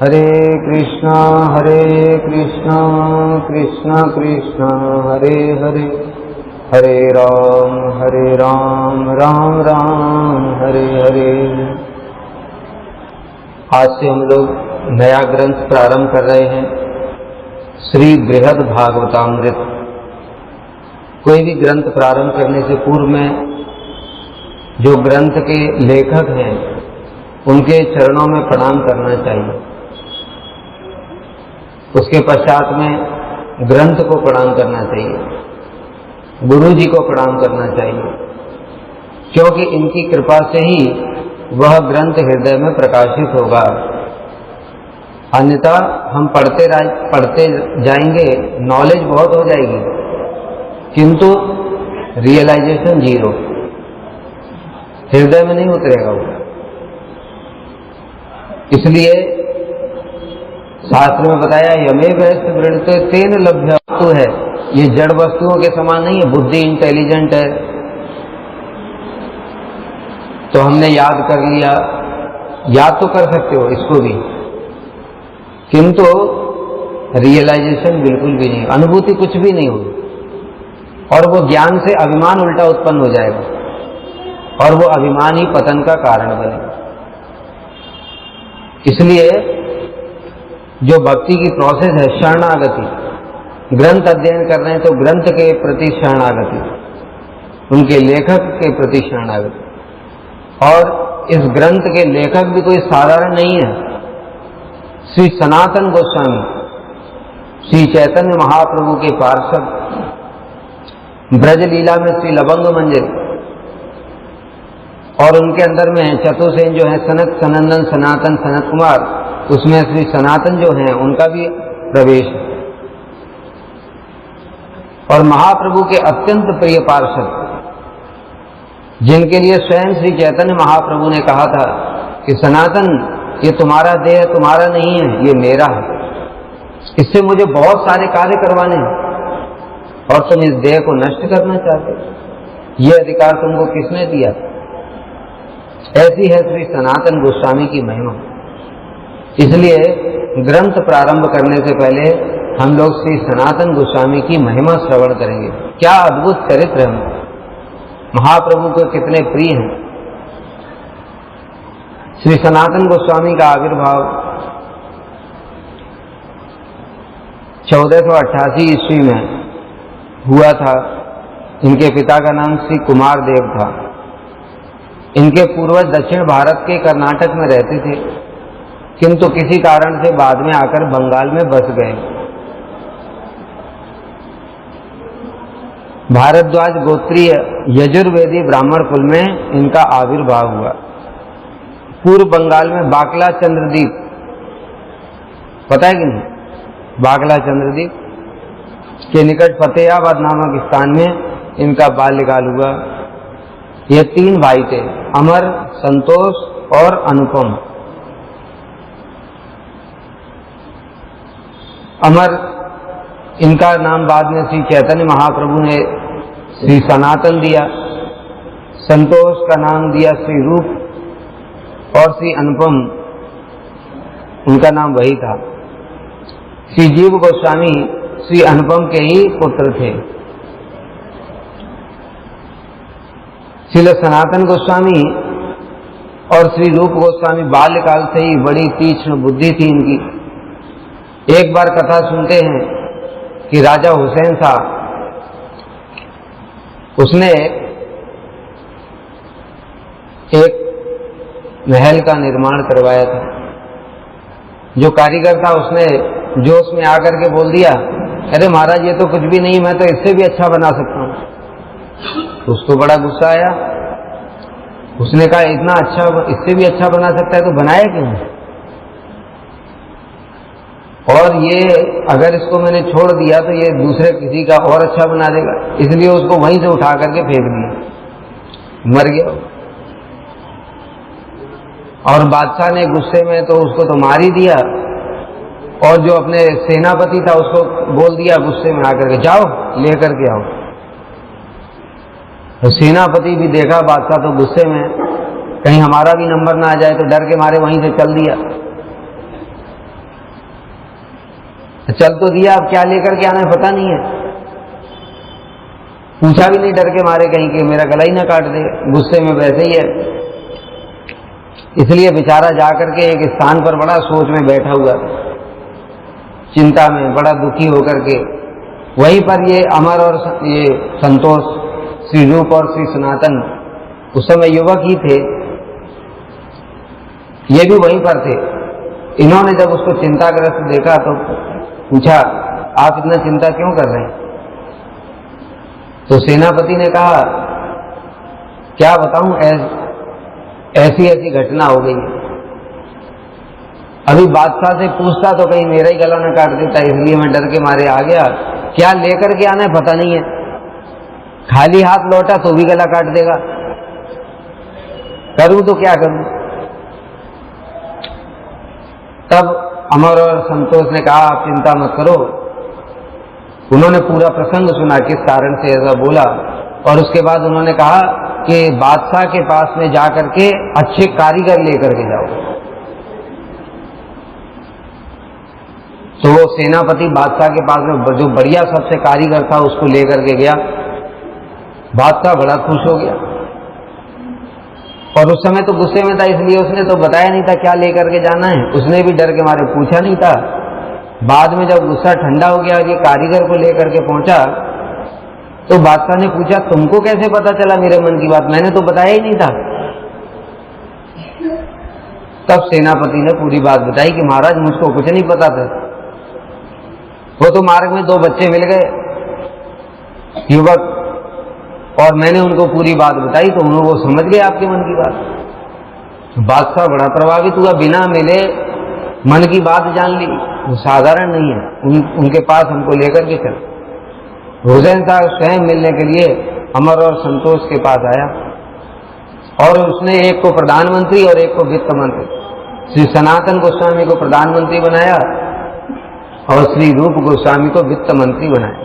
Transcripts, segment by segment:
हरे कृष्णा कृष्णा कृष्णा हरे हरे, हरे राम राम राम हरे हरे। आज से हम लोग नया ग्रंथ प्रारंभ कर रहे हैं, श्री बृहद भागवतामृत। कोई भी ग्रंथ प्रारंभ करने से पूर्व में जो ग्रंथ के लेखक हैं उनके चरणों में प्रणाम करना चाहिए। उसके पश्चात में ग्रंथ को प्रणाम करना चाहिए, गुरु जी को प्रणाम करना चाहिए, क्योंकि इनकी कृपा से ही वह ग्रंथ हृदय में प्रकाशित होगा। अन्यथा हम पढ़ते जाएंगे, नॉलेज बहुत हो जाएगी किंतु रियलाइजेशन जीरो, हृदय में नहीं उतरेगा वो। इसलिए शास्त्र में बताया यमेव वृणते तेन लभ्य वस्तु है, ये जड़ वस्तुओं के समान नहीं है। बुद्धि इंटेलिजेंट है तो हमने याद कर लिया, याद तो कर सकते हो इसको भी, किंतु रियलाइजेशन बिल्कुल भी नहीं, अनुभूति कुछ भी नहीं होगी। और वो ज्ञान से अभिमान उल्टा उत्पन्न हो जाएगा और वो अभिमान ही पतन का कारण बनेगा। इसलिए जो भक्ति की प्रोसेस है शरणागति, ग्रंथ अध्ययन कर रहे हैं तो ग्रंथ के प्रति शरणागति, उनके लेखक के प्रति शरणागति। और इस ग्रंथ के लेखक भी कोई साधारण नहीं है। श्री सनातन गोस्वामी, श्री चैतन्य महाप्रभु के पार्षद, ब्रज लीला में श्री लवंग मंजरी, और उनके अंदर में चतुर्सेन जो है सनत सनंदन सनातन सनत कुमार, उसमें श्री सनातन जो हैं उनका भी प्रवेश है। और महाप्रभु के अत्यंत प्रिय पार्षद, जिनके लिए स्वयं श्री चैतन्य महाप्रभु ने कहा था कि सनातन ये तुम्हारा देह तुम्हारा नहीं है, ये मेरा है, इससे मुझे बहुत सारे कार्य करवाने हैं और तुम इस देह को नष्ट करना चाहते हो, ये अधिकार तुमको किसने दिया? ऐसी है श्री सनातन गोस्वामी की महिमा। इसलिए ग्रंथ प्रारंभ करने से पहले हम लोग श्री सनातन गोस्वामी की महिमा श्रवण करेंगे। क्या अद्भुत चरित्र है, महाप्रभु को कितने प्रिय हैं। श्री सनातन गोस्वामी का आविर्भाव 1488 ईस्वी में हुआ था। इनके पिता का नाम श्री कुमार देव था। इनके पूर्वज दक्षिण भारत के कर्नाटक में रहते थे, किंतु किसी कारण से बाद में आकर बंगाल में बस गए। भारद्वाज गोत्रीय यजुर्वेदी ब्राह्मण कुल में इनका आविर्भाव हुआ। पूर्व बंगाल में बाकला चंद्रदीप, पता है कि नहीं? बाकला चंद्रदीप के निकट फतेहाबाद नामक स्थान में इनका बाल्यकाल हुआ। ये 3 भाई थे, अमर, संतोष और अनुपम। अमर, इनका नाम बाद में श्री चैतन्य महाप्रभु ने श्री सनातन दिया। संतोष का नाम दिया श्री रूप, और श्री अनुपम उनका नाम वही था। श्री जीव गोस्वामी श्री अनुपम के ही पुत्र थे। श्री सनातन गोस्वामी और श्री रूप गोस्वामी बाल्यकाल से ही बड़ी तीक्ष्ण बुद्धि थी इनकी। एक बार कथा सुनते हैं कि राजा हुसैन साहब, उसने एक महल का निर्माण करवाया था। जो कारीगर था उसने जोश में आकर के बोल दिया, अरे महाराज ये तो कुछ भी नहीं, मैं तो इससे भी अच्छा बना सकता हूं। उसको बड़ा गुस्सा आया। उसने कहा इतना अच्छा, इससे भी अच्छा बना सकता है तो बनाया क्यों? और ये अगर इसको मैंने छोड़ दिया तो ये दूसरे किसी का और अच्छा बना देगा, इसलिए उसको वहीं से उठा करके फेंक दिया, मर गया। और बादशाह ने गुस्से में तो उसको तो मार ही दिया, और जो अपने सेनापति था उसको बोल दिया गुस्से में आकर के, जाओ लेकर के आओ। तो सेनापति भी देखा बादशाह तो गुस्से में, कहीं हमारा भी नंबर ना आ जाए, तो डर के मारे वहीं से चल दिया। चल तो दिया, अब क्या लेकर के आना है पता नहीं है। पूछा भी नहीं डर के मारे कहीं कि मेरा गला ही ना काट दे, गुस्से में वैसे ही है। इसलिए बेचारा जाकर के एक स्थान पर बड़ा सोच में बैठा हुआ, चिंता में, बड़ा दुखी होकर के। वहीं पर ये अमर और ये संतोष, श्री रूप और श्री सनातन उस समय युवक ही थे, ये भी वहीं पर थे। इन्होंने जब उसको चिंताग्रस्त देखा तो पूछा, आप इतना चिंता क्यों कर रहे हैं? तो सेनापति ने कहा, क्या बताऊं, ऐसी ऐसी घटना हो गई। अभी बादशाह से पूछता तो कहीं मेरा ही गला न काट देता, इसलिए मैं डर के मारे आ गया। क्या लेकर के आना है पता नहीं है, खाली हाथ लौटा तो भी गला काट देगा, करूं तो क्या करूं। तब अमर और संतोष ने कहा, आप चिंता मत करो। उन्होंने पूरा प्रसंग सुना, किस कारण से ऐसा बोला, और उसके बाद उन्होंने कहा कि बादशाह के पास में जाकर के अच्छे कारीगर लेकर के जाओ। तो वो सेनापति बादशाह के पास में जो बढ़िया सबसे कारीगर था उसको लेकर के गया। बादशाह बड़ा खुश हो गया, और उस समय तो गुस्से में था, इसलिए उसने तो बताया नहीं था क्या लेकर के जाना है। उसने भी डर के मारे पूछा नहीं था। बाद में जब गुस्सा ठंडा हो गया, ये कारीगर को लेकर के पहुंचा, तो बादशाह ने पूछा, तुमको कैसे पता चला मेरे मन की बात, मैंने तो बताया ही नहीं था। तब सेनापति ने पूरी बात बताई कि महाराज मुझको कुछ नहीं पता था, वो तो मार्ग में दो बच्चे मिल गए युवक, और मैंने उनको पूरी बात बताई तो उन्होंने वो समझ गए आपके मन की बात। बादशाह बड़ा प्रभावित हुआ, बिना मिले मन की बात जान ली, वो साधारण नहीं है। उनके पास हमको लेकर के चल। हुसैन साहब स्वयं मिलने के लिए अमर और संतोष के पास आया, और उसने एक को प्रधानमंत्री और एक को वित्त मंत्री, श्री सनातन गोस्वामी को प्रधानमंत्री बनाया और श्री रूप गोस्वामी को वित्त मंत्री बनाया।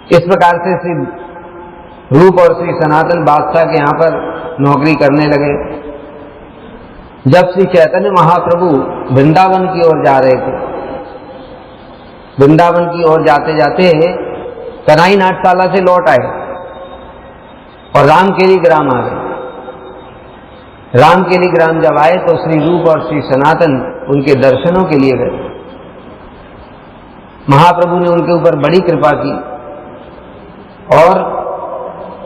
इस प्रकार से श्री रूप और श्री सनातन बादशाह के यहां पर नौकरी करने लगे। जब श्री चैतन्य महाप्रभु वृंदावन की ओर जा रहे थे, वृंदावन की ओर जाते जाते कनाई नाट्यशाला से लौट आए और रामकेली ग्राम आ गए। रामकेली ग्राम जब आए तो श्री रूप और श्री सनातन उनके दर्शनों के लिए गए। महाप्रभु ने उनके ऊपर बड़ी कृपा की और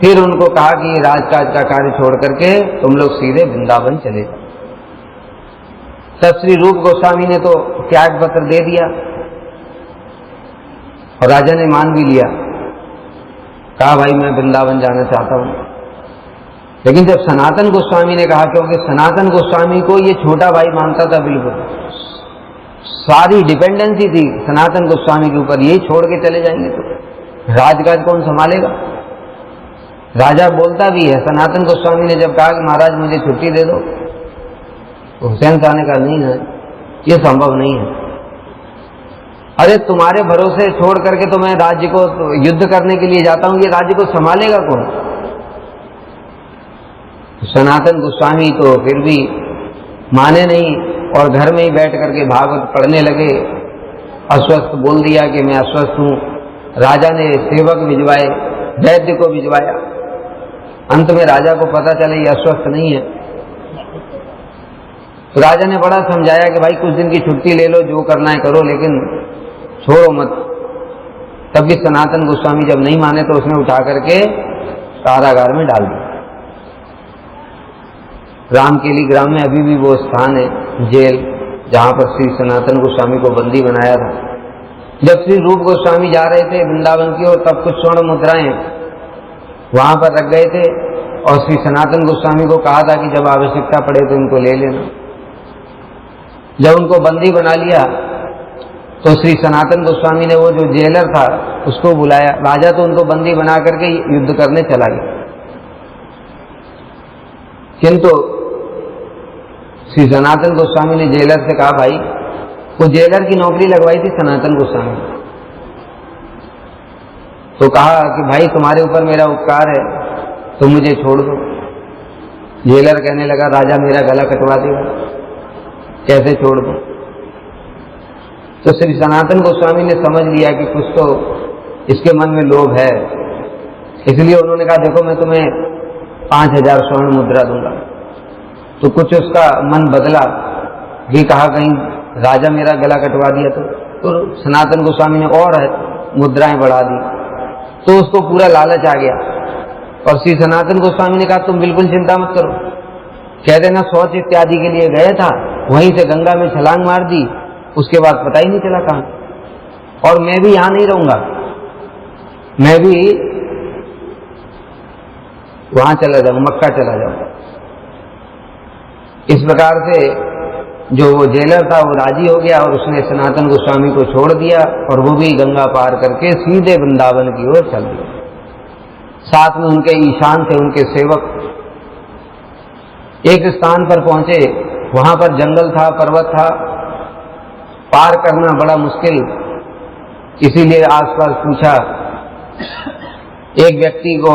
फिर उनको कहा कि राजकाज का कार्य छोड़ करके तुम लोग सीधे वृंदावन चले जाओ। तब श्री रूप गोस्वामी ने तो त्याग पत्र दे दिया और राजा ने मान भी लिया, कहा भाई मैं वृंदावन जाना चाहता हूं। लेकिन जब सनातन गोस्वामी ने कहा, क्योंकि सनातन गोस्वामी को ये छोटा भाई मानता था, बिल्कुल सारी डिपेंडेंसी थी सनातन गोस्वामी के ऊपर, यही छोड़ के चले जाएंगे तो राजकाज कौन संभालेगा। राजा बोलता भी है। सनातन गोस्वामी ने जब कहा कि महाराज मुझे छुट्टी दे दो, तो हुसैन साहब ने कहा नहीं है, ये संभव नहीं है। अरे तुम्हारे भरोसे छोड़ करके तो मैं राज्य को युद्ध करने के लिए जाता हूं, ये राज्य को संभालेगा कौन। सनातन गोस्वामी तो फिर भी माने नहीं और घर में ही बैठ करके भागवत पढ़ने लगे। अस्वस्थ बोल दिया कि मैं अस्वस्थ हूं। राजा ने सेवक भिजवाए, वैद्य को भिजवाया। अंत में राजा को पता चला ये अस्वस्थ नहीं है, तो राजा ने बड़ा समझाया कि भाई कुछ दिन की छुट्टी ले लो, जो करना है करो, लेकिन छोड़ो मत। तब भी सनातन गोस्वामी जब नहीं माने तो उसने उठा करके कारागार में डाल दिया। रामकेली ग्राम में अभी भी वो स्थान है, जेल, जहां पर श्री सनातन गोस्वामी को बंदी बनाया था। जब श्री रूप गोस्वामी जा रहे थे वृंदावन की ओर, तब कुछ स्वर्ण मुद्राएं वहां पर रख गए थे और श्री सनातन गोस्वामी को कहा था कि जब आवश्यकता पड़े तो इनको ले लेना। जब उनको बंदी बना लिया तो श्री सनातन गोस्वामी ने वो जो जेलर था उसको बुलाया। राजा तो उनको बंदी बना करके युद्ध करने चला गया, किंतु श्री सनातन गोस्वामी ने जेलर से कहा, भाई वो जेलर की नौकरी लगवाई थी सनातन गोस्वामी, तो कहा कि भाई तुम्हारे ऊपर मेरा उपकार है, तुम मुझे छोड़ दो। जेलर कहने लगा, राजा मेरा गला कटवा देगा, कैसे छोड़ दो। तो श्री सनातन गोस्वामी ने समझ लिया कि कुछ तो इसके मन में लोभ है, इसलिए उन्होंने कहा देखो मैं तुम्हें 5000 स्वर्ण मुद्रा दूंगा। तो कुछ उसका मन बदला, ये कहा कहीं राजा मेरा गला कटवा दिया तो सनातन गोस्वामी ने और मुद्राएं बढ़ा दी, तो उसको पूरा लालच आ गया। और श्री सनातन गोस्वामी ने कहा तुम बिल्कुल चिंता मत करो, कह देना शौच इत्यादि के लिए गया था, वहीं से गंगा में छलांग मार दी, उसके बाद पता ही नहीं चला कहां। और मैं भी यहां नहीं रहूंगा, मैं भी वहां चला जाऊंगा, मक्का चला जाऊंगा। इस प्रकार से जो वो जेलर था वो राजी हो गया और उसने सनातन गोस्वामी को छोड़ दिया और वो भी गंगा पार करके सीधे वृंदावन की ओर चल दिया। साथ में उनके ईशान थे, उनके सेवक। एक स्थान पर पहुंचे, वहां पर जंगल था, पर्वत था, पार करना बड़ा मुश्किल, इसीलिए आसपास पूछा, एक व्यक्ति को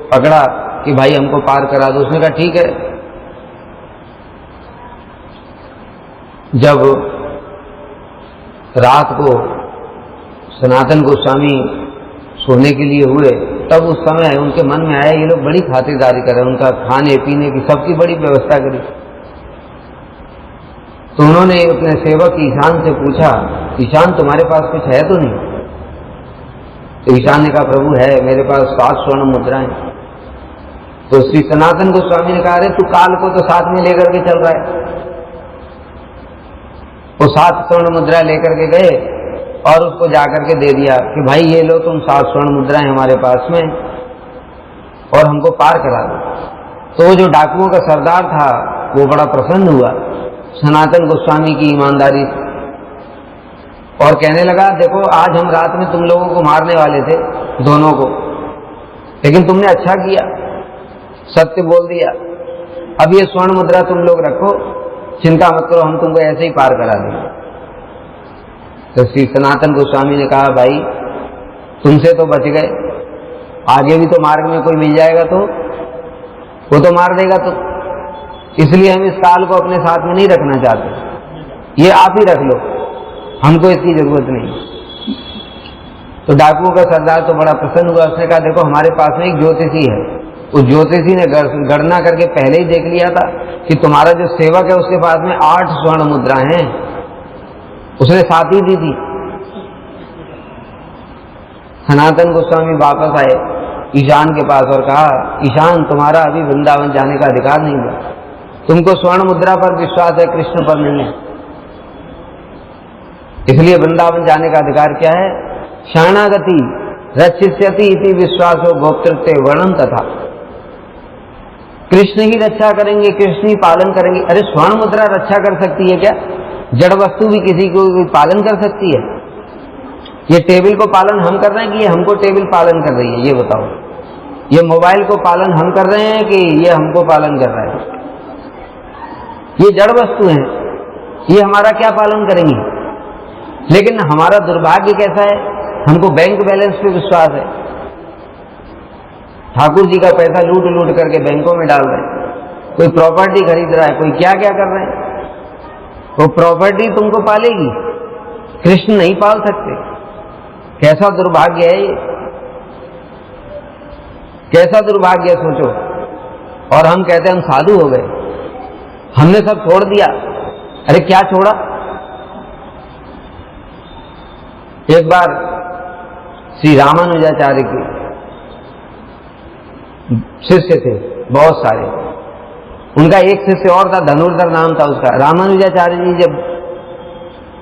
पकड़ा कि भाई हमको पार करा दो। उसने कहा ठीक है। जब रात को सनातन गोस्वामी सोने के लिए हुए, तब उस समय उनके मन में आया ये लोग बड़ी खातिरदारी कर रहे हैं, उनका खाने पीने की सबकी बड़ी व्यवस्था करी। तो उन्होंने अपने सेवक ईशान से पूछा, ईशान तुम्हारे पास कुछ है तो नहीं? तो ईशान ने कहा प्रभु है, मेरे पास 7 स्वर्ण मुद्राएं। तो श्री सनातन गोस्वामी ने कहा अरे तू काल को तो साथ में लेकर के चल रहा है। वो 7 स्वर्ण मुद्रा लेकर के गए और उसको जाकर के दे दिया कि भाई ये लो तुम 7 स्वर्ण मुद्राएं हमारे पास में और हमको पार करा दो। तो वो जो डाकुओं का सरदार था वो बड़ा प्रसन्न हुआ सनातन गोस्वामी की ईमानदारी और कहने लगा देखो आज हम रात में तुम लोगों को मारने वाले थे, दोनों को, लेकिन तुमने अच्छा किया, सत्य बोल दिया। अब ये स्वर्ण मुद्रा तुम लोग रखो, चिंता मत करो, हम तुमको ऐसे ही पार करा देंगे। तो श्री सनातन गोस्वामी ने कहा भाई तुमसे तो बच गए, आगे भी तो मार्ग में कोई मिल जाएगा तो वो तो मार देगा, तो इसलिए हम इस काल को अपने साथ में नहीं रखना चाहते, ये आप ही रख लो, हमको इसकी जरूरत नहीं। तो डाकुओं का सरदार तो बड़ा प्रसन्न हुआ, उसने कहा देखो हमारे पास में एक ज्योतिषी है, उस ज्योतिषी ने गणना करके पहले ही देख लिया था कि तुम्हारा जो सेवक है उसके पास में 8 स्वर्ण मुद्रा हैं, उसने 7 ही दी थी। सनातन गोस्वामी वापस आए ईशान के पास और कहा ईशान तुम्हारा अभी वृंदावन जाने का अधिकार नहीं हुआ, तुमको स्वर्ण मुद्रा पर विश्वास है, कृष्ण पर नहीं है, इसलिए वृंदावन जाने का अधिकार क्या है? शरणागति रक्षिष्यति इति विश्वासो गोप्तृत्व वर्णन तथा, कृष्ण ही रक्षा करेंगे, कृष्ण ही पालन करेंगे। अरे स्वर्ण मुद्रा रक्षा कर सकती है क्या? जड़ वस्तु भी किसी को पालन कर सकती है? ये टेबल को पालन हम कर रहे हैं कि ये हमको टेबल पालन कर रही है? ये बताओ। ये मोबाइल को पालन हम कर रहे हैं कि ये हमको पालन कर रहा है? ये जड़ वस्तु है, ये हमारा क्या पालन करेंगी? लेकिन हमारा दुर्भाग्य कैसा है, हमको बैंक बैलेंस पे विश्वास है, ठाकुर जी का पैसा लूट लूट करके बैंकों में डाल रहे हैं, कोई प्रॉपर्टी खरीद रहा है, कोई क्या क्या कर रहे हैं। वो प्रॉपर्टी तुमको पालेगी, कृष्ण नहीं पाल सकते। कैसा दुर्भाग्य है ये, कैसा दुर्भाग्य है सोचो। और हम कहते हैं हम साधु हो गए, हमने सब छोड़ दिया। अरे क्या छोड़ा? एक बार श्री रामानुजाचार्य के शिष्य थे बहुत सारे, उनका एक शिष्य और था, धनुर्धर नाम था उसका। रामानुजाचार्य जी जब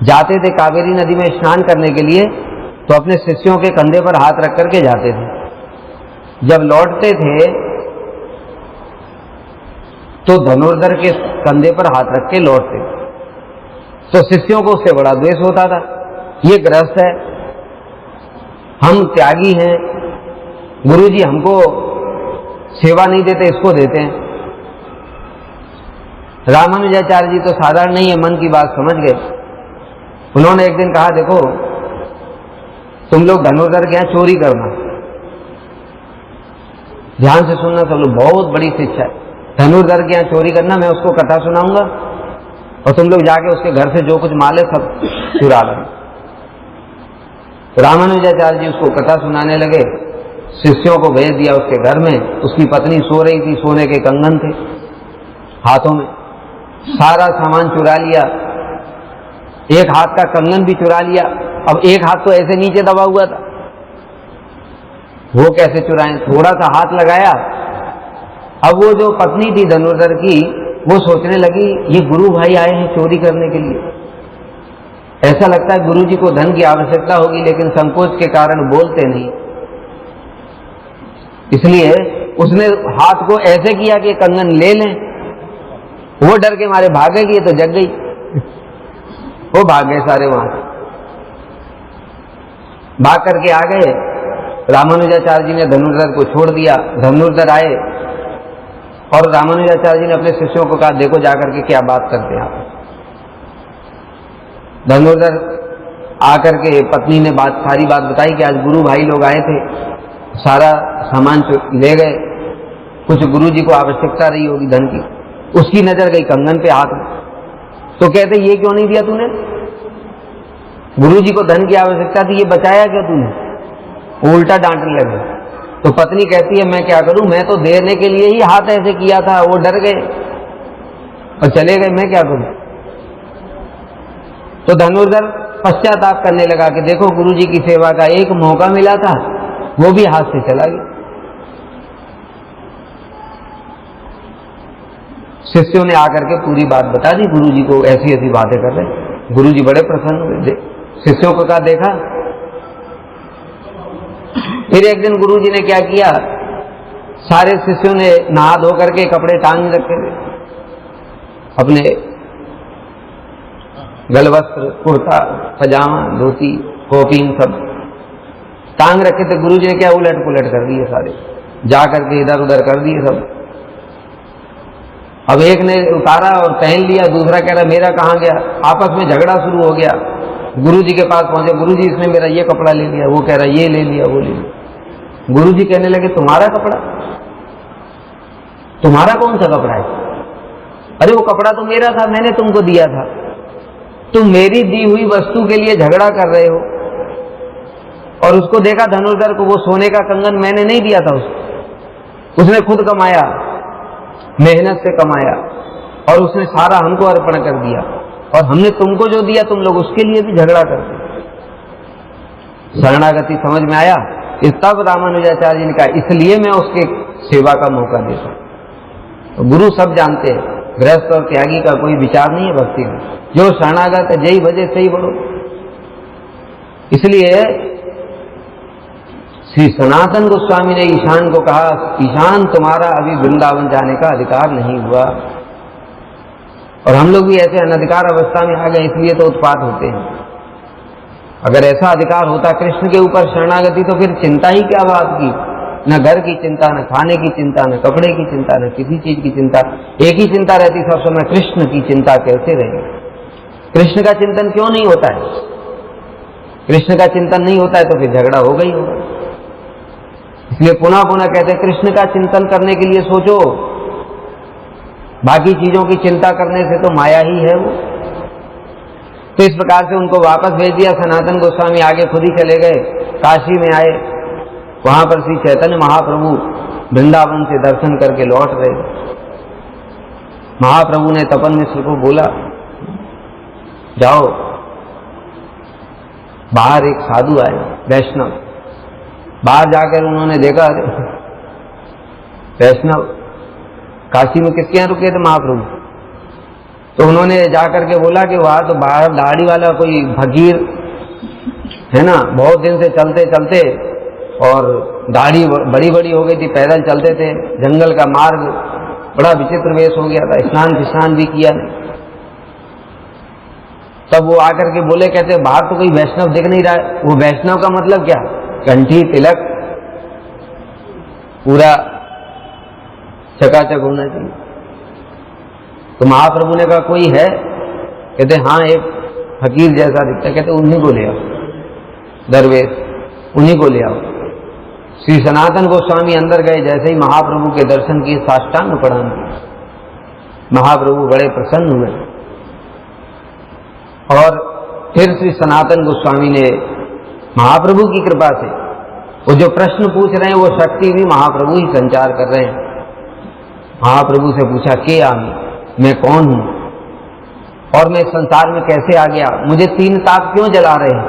जाते थे कावेरी नदी में स्नान करने के लिए तो अपने शिष्यों के कंधे पर हाथ रख करके जाते थे। जब लौटते थे तो धनुर्धर के कंधे पर हाथ रख के लौटते, तो शिष्यों को उससे बड़ा द्वेष होता था। ये गृहस्थ है, हम त्यागी हैं, गुरुजी हमको सेवा नहीं देते, इसको देते हैं। रामानुजाचार्य जी तो साधारण नहीं है, मन की बात समझ गए। उन्होंने एक दिन कहा देखो तुम लोग धनुर्धर के यहाँ चोरी करना, ध्यान से सुनना सब लोग, बहुत बड़ी शिक्षा है। धनुर्धर के यहाँ चोरी करना, मैं उसको कथा सुनाऊंगा और तुम लोग जाके उसके घर से जो कुछ माल है सब चुरा लेना। रामानुजाचार्य जी उसको कथा सुनाने लगे। शिष्यों को भेज दिया उसके घर में। उसकी पत्नी सो रही थी, सोने के कंगन थे हाथों में, सारा सामान चुरा लिया, एक हाथ का कंगन भी चुरा लिया। अब एक हाथ तो ऐसे नीचे दबा हुआ था, वो कैसे चुराएं? थोड़ा सा हाथ लगाया। अब वो जो पत्नी थी धनुर्धर की, वो सोचने लगी ये गुरु भाई आए हैं चोरी करने के लिए। ऐसा लगता है गुरु जी को धन की आवश्यकता होगी, लेकिन संकोच के कारण बोलते नहीं। इसलिए उसने हाथ को ऐसे किया कि कंगन ले लें। वो डर के मारे भागेगी, तो जग गई। वो भाग गए सारे वहां से, भाग करके आ गए। रामानुजाचार्य जी ने धनुर्धर को छोड़ दिया। धनुर्धर आए और रामानुजाचार्य जी ने अपने शिष्यों को कहा, देखो जाकर के क्या बात करते हैं आप। धनुर्धर आकर के पत्नी ने सारी बात बताई कि आज गुरु भाई लोग आए थे, सारा सामान ले गए, कुछ गुरु जी को आवश्यकता रही होगी धन की। उसकी नजर गई कंगन पे, हाथ में। तो कहते ये क्यों नहीं दिया तूने? गुरु जी को धन की आवश्यकता थी, ये बचाया क्यों तूने? वो उल्टा डांटने लगे। तो पत्नी कहती है मैं क्या करूं, मैं तो देने के लिए ही हाथ ऐसे किया था, वो डर गए और चले गए, मैं क्या करूं? तो धनुर्धर पश्चाताप करने लगा कि देखो गुरु जी की सेवा का एक मौका मिला था, वो भी हाथ से चला गया। शिष्यों ने आकर के पूरी बात बता दी, गुरु जी को ऐसी ऐसी बातें कर रहे। गुरु जी बड़े प्रसन्न हुए। शिष्यों को कहा देखा। फिर एक दिन गुरु जी ने क्या किया, सारे शिष्यों ने नहा धो करके कपड़े टांग रखे थे, अपने गलवस्त्र, कुर्ता, पजामा, धोती, कॉपीन सब टांग रखे थे। गुरु जी ने क्या उलट पुलट कर दिए सारे, जा करके इधर उधर कर दिए सब। अब एक ने उतारा और पहन लिया, दूसरा कह रहा मेरा कहाँ गया। आपस में झगड़ा शुरू हो गया। गुरु जी के पास पहुंचे, गुरु जी इसने मेरा ये कपड़ा ले लिया, वो कह रहा ये ले लिया, वो ले लिया। गुरु जी कहने लगे तुम्हारा कपड़ा? तुम्हारा कौन सा कपड़ा है? अरे वो कपड़ा तो मेरा था, मैंने तुमको दिया था। तुम मेरी दी हुई वस्तु के लिए झगड़ा कर रहे हो। और उसको देखा धनुर्धर को, वो सोने का कंगन मैंने नहीं दिया था उसको, उसने खुद कमाया, मेहनत से कमाया, और उसने सारा हमको अर्पण कर दिया, और हमने तुमको जो दिया तुम लोग उसके लिए भी झगड़ा करते। शरणागति समझ में आया। इस तब रामानुजाचार्य जी ने कहा इसलिए मैं उसके सेवा का मौका देता हूं। तो गुरु सब जानते हैं, गृहस्थ और त्यागी का कोई विचार नहीं है भक्ति में। जो शरणागत है जय भजे सही बढ़ो। इसलिए श्री सनातन गोस्वामी ने ईशान को कहा, ईशान तुम्हारा अभी वृंदावन जाने का अधिकार नहीं हुआ। और हम लोग भी ऐसे अनधिकार अवस्था में आ गए, इसलिए तो उत्पात होते हैं। अगर ऐसा अधिकार होता कृष्ण के ऊपर शरणागति, तो फिर चिंता ही क्या बात की। न घर की चिंता, न खाने की चिंता, न कपड़े की चिंता, न किसी चीज की चिंता। एक ही चिंता रहती सब समय, कृष्ण की चिंता कैसे रहे। कृष्ण का चिंतन क्यों नहीं होता है? कृष्ण का चिंतन नहीं होता है तो फिर झगड़ा होगा ही होगा। इसलिए पुनः पुनः कहते हैं कृष्ण का चिंतन करने के लिए सोचो, बाकी चीजों की चिंता करने से तो माया ही है वो। तो इस प्रकार से उनको वापस भेज दिया। सनातन गोस्वामी आगे खुद ही चले गए, काशी में आए। वहां पर श्री चैतन्य महाप्रभु वृंदावन से दर्शन करके लौट रहे। महाप्रभु ने तपन मिश्र को बोला जाओ, बाहर एक साधु आए वैष्णव। बाहर जाकर उन्होंने देखा वैष्णव काशी में किसके यहाँ रुके थे महाप्रभु। तो उन्होंने जाकर के बोला कि वहां तो बाहर दाढ़ी वाला कोई फकीर है ना, बहुत दिन से चलते चलते और दाढ़ी बड़ी बड़ी हो गई थी, पैदल चलते थे, जंगल का मार्ग, बड़ा विचित्र वेश हो गया था, स्नान भी किया नहीं। तब वो आकर के बोले, कहते बाहर तो कोई वैष्णव दिख नहीं रहा है। वो वैष्णव का मतलब क्या? कंठी तिलक पूरा चकाचक होना चाहिए। तो महाप्रभु ने कहा कोई है? कहते हाँ एक फकीर जैसा दिखता है। कहते उन्हीं को ले आओ, दरवेश उन्हीं को ले आओ। श्री सनातन गोस्वामी अंदर गए, जैसे ही महाप्रभु के दर्शन किए, साष्टांग प्रणाम किए। महाप्रभु बड़े प्रसन्न हुए और फिर श्री सनातन गोस्वामी ने महाप्रभु की कृपा से। वो जो प्रश्न पूछ रहे हैं वो शक्ति भी महाप्रभु ही संचार कर रहे हैं। महाप्रभु से पूछा के आमी, मैं कौन हूं और मैं संसार में कैसे आ गया, मुझे तीन ताप क्यों जला रहे हैं?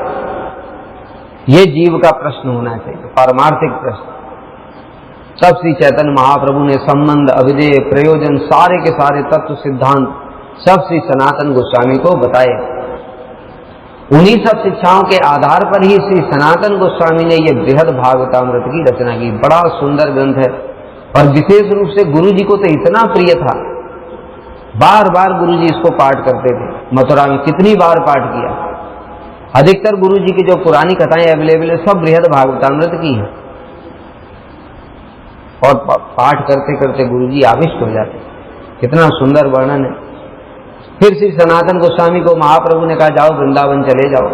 ये जीव का प्रश्न होना चाहिए, पारमार्थिक प्रश्न। तब श्री चैतन्य महाप्रभु ने संबंध, अभिधेय, प्रयोजन, सारे के सारे तत्व सिद्धांत सब श्री सनातन गोस्वामी को बताए। उन्हीं सब शिक्षाओं के आधार पर ही श्री सनातन गोस्वामी ने यह बृहद भागवतामृत की रचना की। बड़ा सुंदर ग्रंथ है और विशेष रूप से गुरु जी को तो इतना प्रिय था, बार बार गुरु जी इसको पाठ करते थे। मथुरा में कितनी बार पाठ किया। अधिकतर गुरु जी की जो पुरानी कथाएं अवेलेबल है सब बृहद भागवतामृत की है और पाठ करते करते गुरु जी आविष्ट हो जाते। कितना सुंदर वर्णन है। फिर श्री सनातन गोस्वामी को महाप्रभु ने कहा जाओ वृंदावन चले जाओ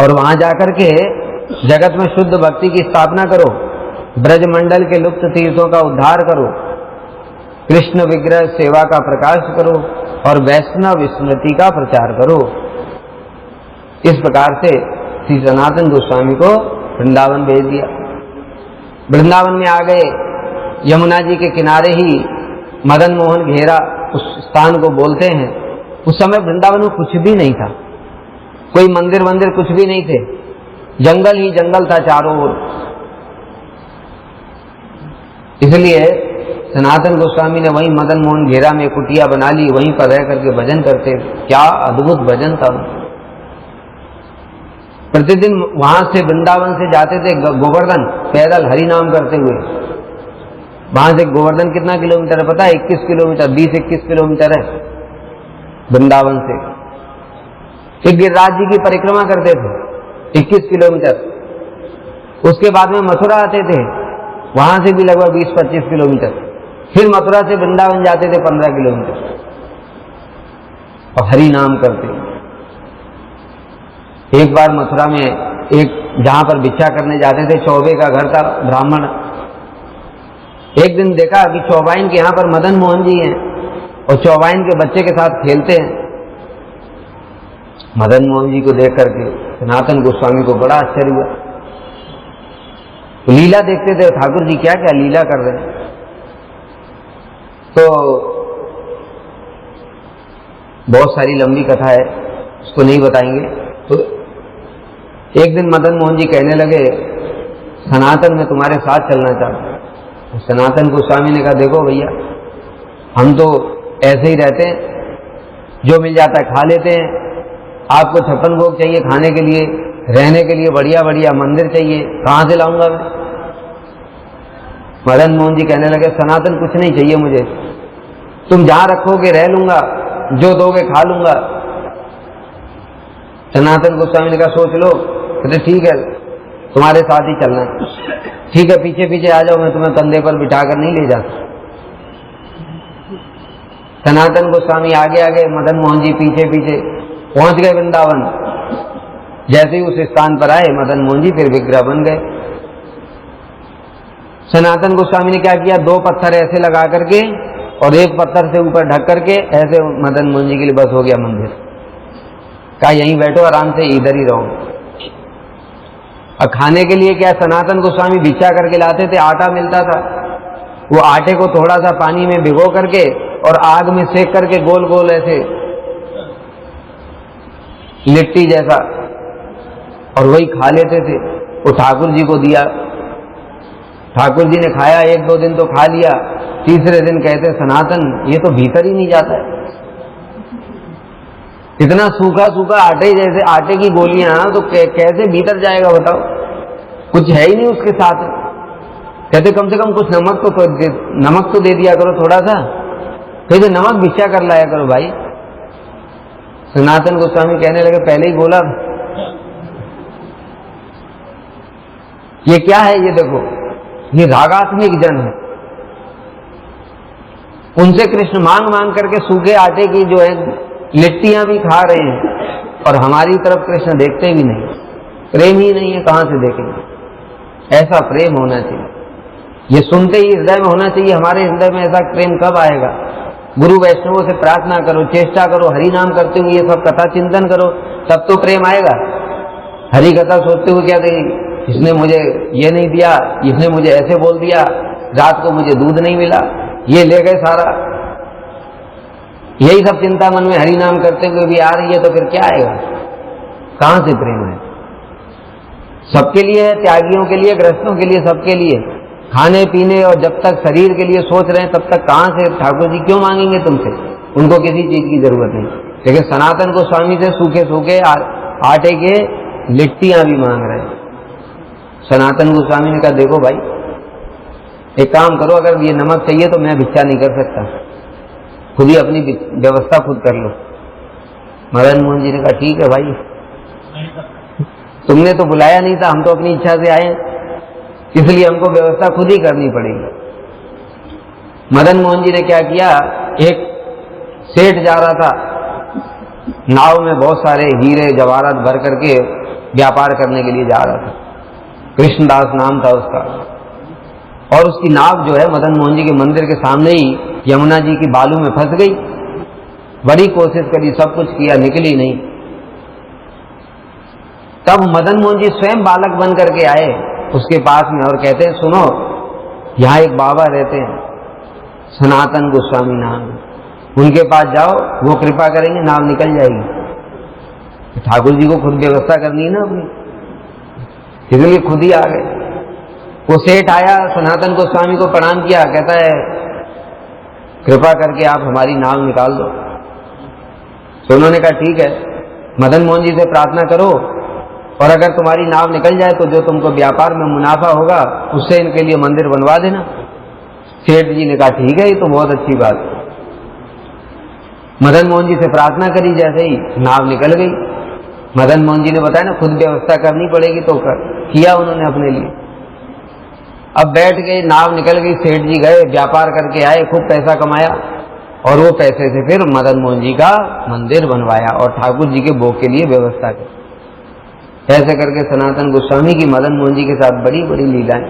और वहां जाकर के जगत में शुद्ध भक्ति की स्थापना करो, ब्रजमंडल के लुप्त तीर्थों का उद्धार करो, कृष्ण विग्रह सेवा का प्रकाश करो और वैष्णव स्मृति का प्रचार करो। इस प्रकार से श्री सनातन गोस्वामी को वृंदावन भेज दिया। वृंदावन में आ गए। यमुना जी के किनारे ही मदन मोहन घेरा उस स्थान को बोलते हैं। उस समय वृंदावन में कुछ भी नहीं था, कोई मंदिर वंदिर कुछ भी नहीं थे, जंगल ही जंगल था चारों ओर। इसलिए सनातन गोस्वामी ने वहीं मदन मोहन घेरा में कुटिया बना ली, वहीं पर रह करके भजन करते। क्या अद्भुत भजन था। प्रतिदिन वहां से वृंदावन से जाते थे गोवर्धन पैदल हरि नाम करते हुए। वहां से गोवर्धन कितना किलोमीटर है पता है? 21 किलोमीटर, 20-21 किलोमीटर है वृंदावन से। एक गिरिराज जी की परिक्रमा करते थे 21 किलोमीटर। उसके बाद में मथुरा आते थे, वहां से भी लगभग 20-25 किलोमीटर। फिर मथुरा से वृंदावन जाते थे 15 किलोमीटर और हरि नाम करते। एक बार मथुरा में एक जहां पर भिक्षा करने जाते थे, चौबे का घर था, ब्राह्मण। एक दिन देखा कि चौबाइन के यहाँ पर मदन मोहन जी हैं और चौबाइन के बच्चे के साथ खेलते हैं। मदन मोहन जी को देख करके सनातन गोस्वामी को बड़ा आश्चर्य हुआ। तो लीला देखते थे ठाकुर जी क्या क्या लीला कर रहे हैं। तो बहुत सारी लंबी कथा है, उसको नहीं बताएंगे। तो एक दिन मदन मोहन जी कहने लगे सनातन में तुम्हारे साथ चलना चाहता हूं। सनातन गोस्वामी ने कहा देखो भैया, हम तो ऐसे ही रहते हैं, जो मिल जाता है खा लेते हैं। आपको 56 भोग चाहिए खाने के लिए, रहने के लिए बढ़िया बढ़िया मंदिर चाहिए, कहां से लाऊंगा मैं? मदन मोहन जी कहने लगे सनातन कुछ नहीं चाहिए मुझे, तुम जहां रखोगे रह लूंगा, जो दोगे खा लूंगा। सनातन गोस्वामी ने कहा सोच लो। कहते ठीक है तुम्हारे साथ ही चलना है। ठीक है पीछे पीछे आ जाओ, मैं तुम्हें कंधे पर बिठाकर नहीं ले जाता। सनातन गोस्वामी आगे आगे, मदन मोहन जी पीछे पीछे। पहुंच गए वृंदावन। जैसे ही उस स्थान पर आए मदन मोहन जी फिर विग्रह बन गए। सनातन गोस्वामी ने क्या किया, 2 पत्थर ऐसे लगा करके और एक पत्थर से ऊपर ढक करके ऐसे मदन मोहन जी के लिए बस हो गया मंदिर। कहा यहीं बैठो आराम से, इधर ही रहो। और खाने के लिए क्या, सनातन गोस्वामी भिक्षा करके लाते थे, आटा मिलता था। वो आटे को थोड़ा सा पानी में भिगो करके और आग में सेक करके गोल गोल ऐसे लिट्टी जैसा, और वही खा लेते थे। वो ठाकुर जी को दिया, ठाकुर जी ने खाया, 1-2 दिन तो खा लिया। तीसरे दिन कहते सनातन ये तो भीतर ही नहीं जाता है, इतना सूखा सूखा आटे जैसे, आटे की गोलियां तो कैसे भीतर जाएगा बताओ, कुछ है ही नहीं उसके साथ। कहते कम से कम कुछ नमक तो दे दिया करो थोड़ा सा। कहते नमक भिक्षा कर लाया करो भाई। सनातन गोस्वामी कहने लगे पहले ही बोला। ये क्या है, ये देखो, ये रागात्मिक जन है। उनसे कृष्ण मांग मांग करके सूखे आटे की जो है लिट्टियां भी खा रहे हैं और हमारी तरफ कृष्ण देखते भी नहीं। प्रेम ही नहीं है, कहां से देखेंगे? ऐसा प्रेम होना चाहिए, ये सुनते ही हृदय में होना चाहिए। हमारे हृदय में ऐसा प्रेम कब आएगा? गुरु वैष्णवों से प्रार्थना करो, चेष्टा करो, हरि नाम करते हुए ये सब कथा चिंतन करो, तब तो प्रेम आएगा। हरी कथा सोचते हुए क्या थे, इसने मुझे ये नहीं दिया, इसने मुझे ऐसे बोल दिया, रात को मुझे दूध नहीं मिला, ये ले गए सारा। यही सब चिंता मन में हरि नाम करते हुए भी आ रही है, तो फिर क्या आएगा? कहां से प्रेम है? सबके लिए है, त्यागियों के लिए, गृहस्थों के लिए, सबके लिए। खाने पीने और जब तक शरीर के लिए सोच रहे हैं तब तक कहां से ठाकुर जी क्यों मांगेंगे तुमसे? उनको किसी चीज की जरूरत नहीं। लेकिन सनातन गोस्वामी से सूखे सूखे आटे के लिट्टियां भी मांग रहे हैं। सनातन गोस्वामी ने कहा देखो भाई, एक काम करो, अगर ये नमक चाहिए तो मैं भिक्षा नहीं कर सकता, खुद ही अपनी व्यवस्था खुद कर लो। मदन मोहन जी ने कहा ठीक है भाई, तुमने तो बुलाया नहीं था, हम तो अपनी इच्छा से आए, इसलिए हमको व्यवस्था खुद ही करनी पड़ेगी। मदन मोहन जी ने क्या किया, एक सेठ जा रहा था, नाव में बहुत सारे हीरे जवाहरात भर करके व्यापार करने के लिए जा रहा था। कृष्णदास नाम था उसका, और उसकी नाव जो है मदन मोहन जी के मंदिर के सामने ही यमुना जी की बालू में फंस गई। बड़ी कोशिश करी, सब कुछ किया, निकली नहीं। तब मदन मोहन जी स्वयं बालक बन करके आए उसके पास में और कहते हैं सुनो, यहां एक बाबा रहते हैं सनातन गोस्वामी नाम, उनके पास जाओ, वो कृपा करेंगे, नाव निकल जाएगी। ठाकुर जी को खुद व्यवस्था करनी है ना अपनी, इसलिए खुद ही आ गए। वो सेठ आया, सनातन गोस्वामी को प्रणाम किया, कहता है कृपा करके आप हमारी नाव निकाल दो। तो उन्होंने कहा ठीक है, मदन मोहन जी से प्रार्थना करो, और अगर तुम्हारी नाव निकल जाए तो जो तुमको व्यापार में मुनाफा होगा उससे इनके लिए मंदिर बनवा देना। सेठ जी ने कहा ठीक है, ये तो बहुत अच्छी बात है। मदन मोहन जी से प्रार्थना करी, जैसे ही नाव निकल गई। मदन मोहन जी ने बताया ना खुद व्यवस्था करनी पड़ेगी, तो किया उन्होंने अपने लिए। अब बैठ गए, नाव निकल गई, सेठ जी गए, व्यापार करके आए, खूब पैसा कमाया, और वो पैसे से फिर मदन मोहन जी का मंदिर बनवाया और ठाकुर जी के भोग के लिए व्यवस्था की। ऐसे करके सनातन गोस्वामी की मदन मोहन जी के साथ बड़ी बड़ी लीलाएं।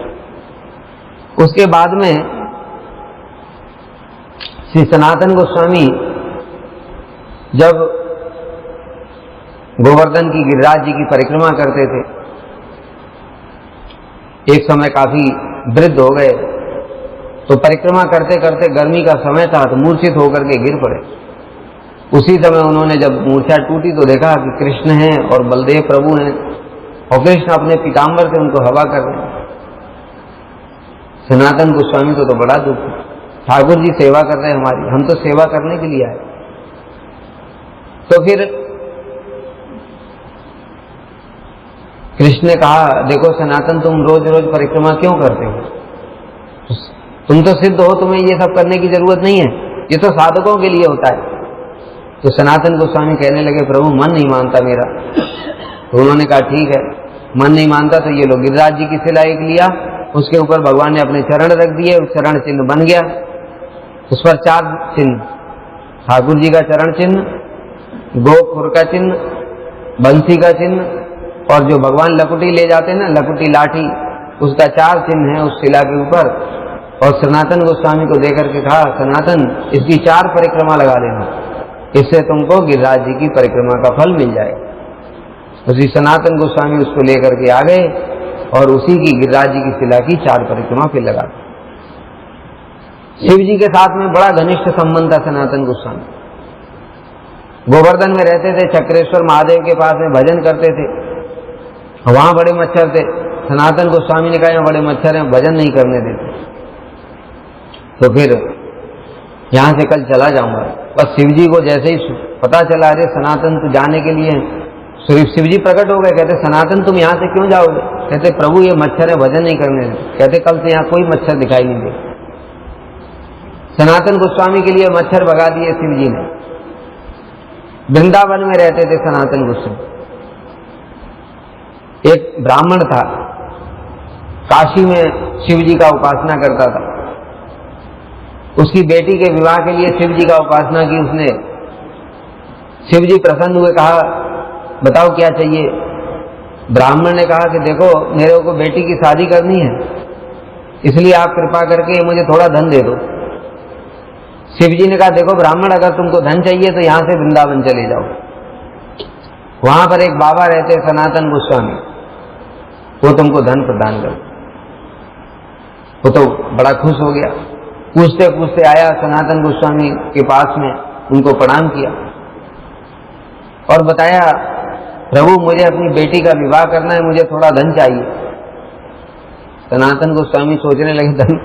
उसके बाद में श्री सनातन गोस्वामी जब गोवर्धन की, गिरिराज जी की परिक्रमा करते थे, एक समय काफी वृद्ध हो गए, तो परिक्रमा करते करते गर्मी का समय था, तो मूर्छित होकर के गिर पड़े। उसी समय उन्होंने जब मूर्छा टूटी तो देखा कि कृष्ण हैं और बलदेव प्रभु हैं, और कृष्ण अपने पीताम्बर से उनको हवा कर रहे हैं। सनातन गोस्वामी को तो बड़ा दुख, ठाकुर जी सेवा कर रहे हैं हमारी, हम तो सेवा करने के लिए आए। तो फिर कृष्ण ने कहा देखो सनातन, तुम रोज रोज परिक्रमा क्यों करते हो? तुम तो सिद्ध हो, तुम्हें ये सब करने की जरूरत नहीं है, ये तो साधकों के लिए होता है। तो सनातन गोस्वामी कहने लगे प्रभु मन नहीं मानता मेरा। तो उन्होंने कहा ठीक है, मन नहीं मानता तो ये लो, गिरिराज जी की शिला एक लिया, उसके ऊपर भगवान ने अपने चरण रख दिए, उस चरण चिन्ह बन गया। उस पर 4 चिन्ह, ठाकुर जी का चरण चिन्ह, गोखुर का चिन्ह, बंसी का चिन्ह, और जो भगवान लकुटी ले जाते हैं ना, लकुटी लाठी, उसका 4 चिन्ह है उस शिला के ऊपर। और सनातन गोस्वामी को देकर के कहा सनातन इसकी 4 परिक्रमा लगा लेना, इससे तुमको गिरिराज जी की परिक्रमा का फल मिल जाएगा। उसी सनातन गोस्वामी उसको लेकर के आ गए और उसी की गिरिराज जी की शिला की 4 परिक्रमा फिर लगा दी। शिव जी के साथ में बड़ा घनिष्ठ संबंध था सनातन गोस्वामी। गोवर्धन में रहते थे, चक्रेश्वर महादेव के पास में भजन करते थे, वहां बड़े मच्छर थे। सनातन गोस्वामी ने कहा यहाँ बड़े मच्छर हैं, भजन नहीं करने देते, तो फिर यहां से कल चला जाऊंगा। बस शिव जी को जैसे ही पता चला अरे सनातन तू जाने के लिए, शिव जी प्रकट हो गए, कहते सनातन तुम यहां से क्यों जाओगे? कहते प्रभु ये मच्छर है, भजन नहीं करने देते। कहते कल से यहाँ कोई मच्छर दिखाई नहीं दे। सनातन गोस्वामी के लिए मच्छर भगा दिए शिव जी ने। वृंदावन में रहते थे सनातन गोस्वामी। एक ब्राह्मण था, काशी में शिव जी का उपासना करता था। उसकी बेटी के विवाह के लिए शिव जी का उपासना की उसने। शिव जी प्रसन्न हुए, कहा बताओ क्या चाहिए? ब्राह्मण ने कहा कि देखो मेरे को बेटी की शादी करनी है, इसलिए आप कृपा करके मुझे थोड़ा धन दे दो। शिव जी ने कहा देखो ब्राह्मण, अगर तुमको धन चाहिए तो यहां से वृंदावन चले जाओ, वहां पर एक बाबा रहते सनातन गोस्वामी, वो तुमको धन प्रदान कर। वो तो बड़ा खुश हो गया, पूछते पूछते आया सनातन गोस्वामी के पास में, उनको प्रणाम किया और बताया, प्रभु मुझे अपनी बेटी का विवाह करना है, मुझे थोड़ा धन चाहिए। सनातन गोस्वामी सोचने लगे धन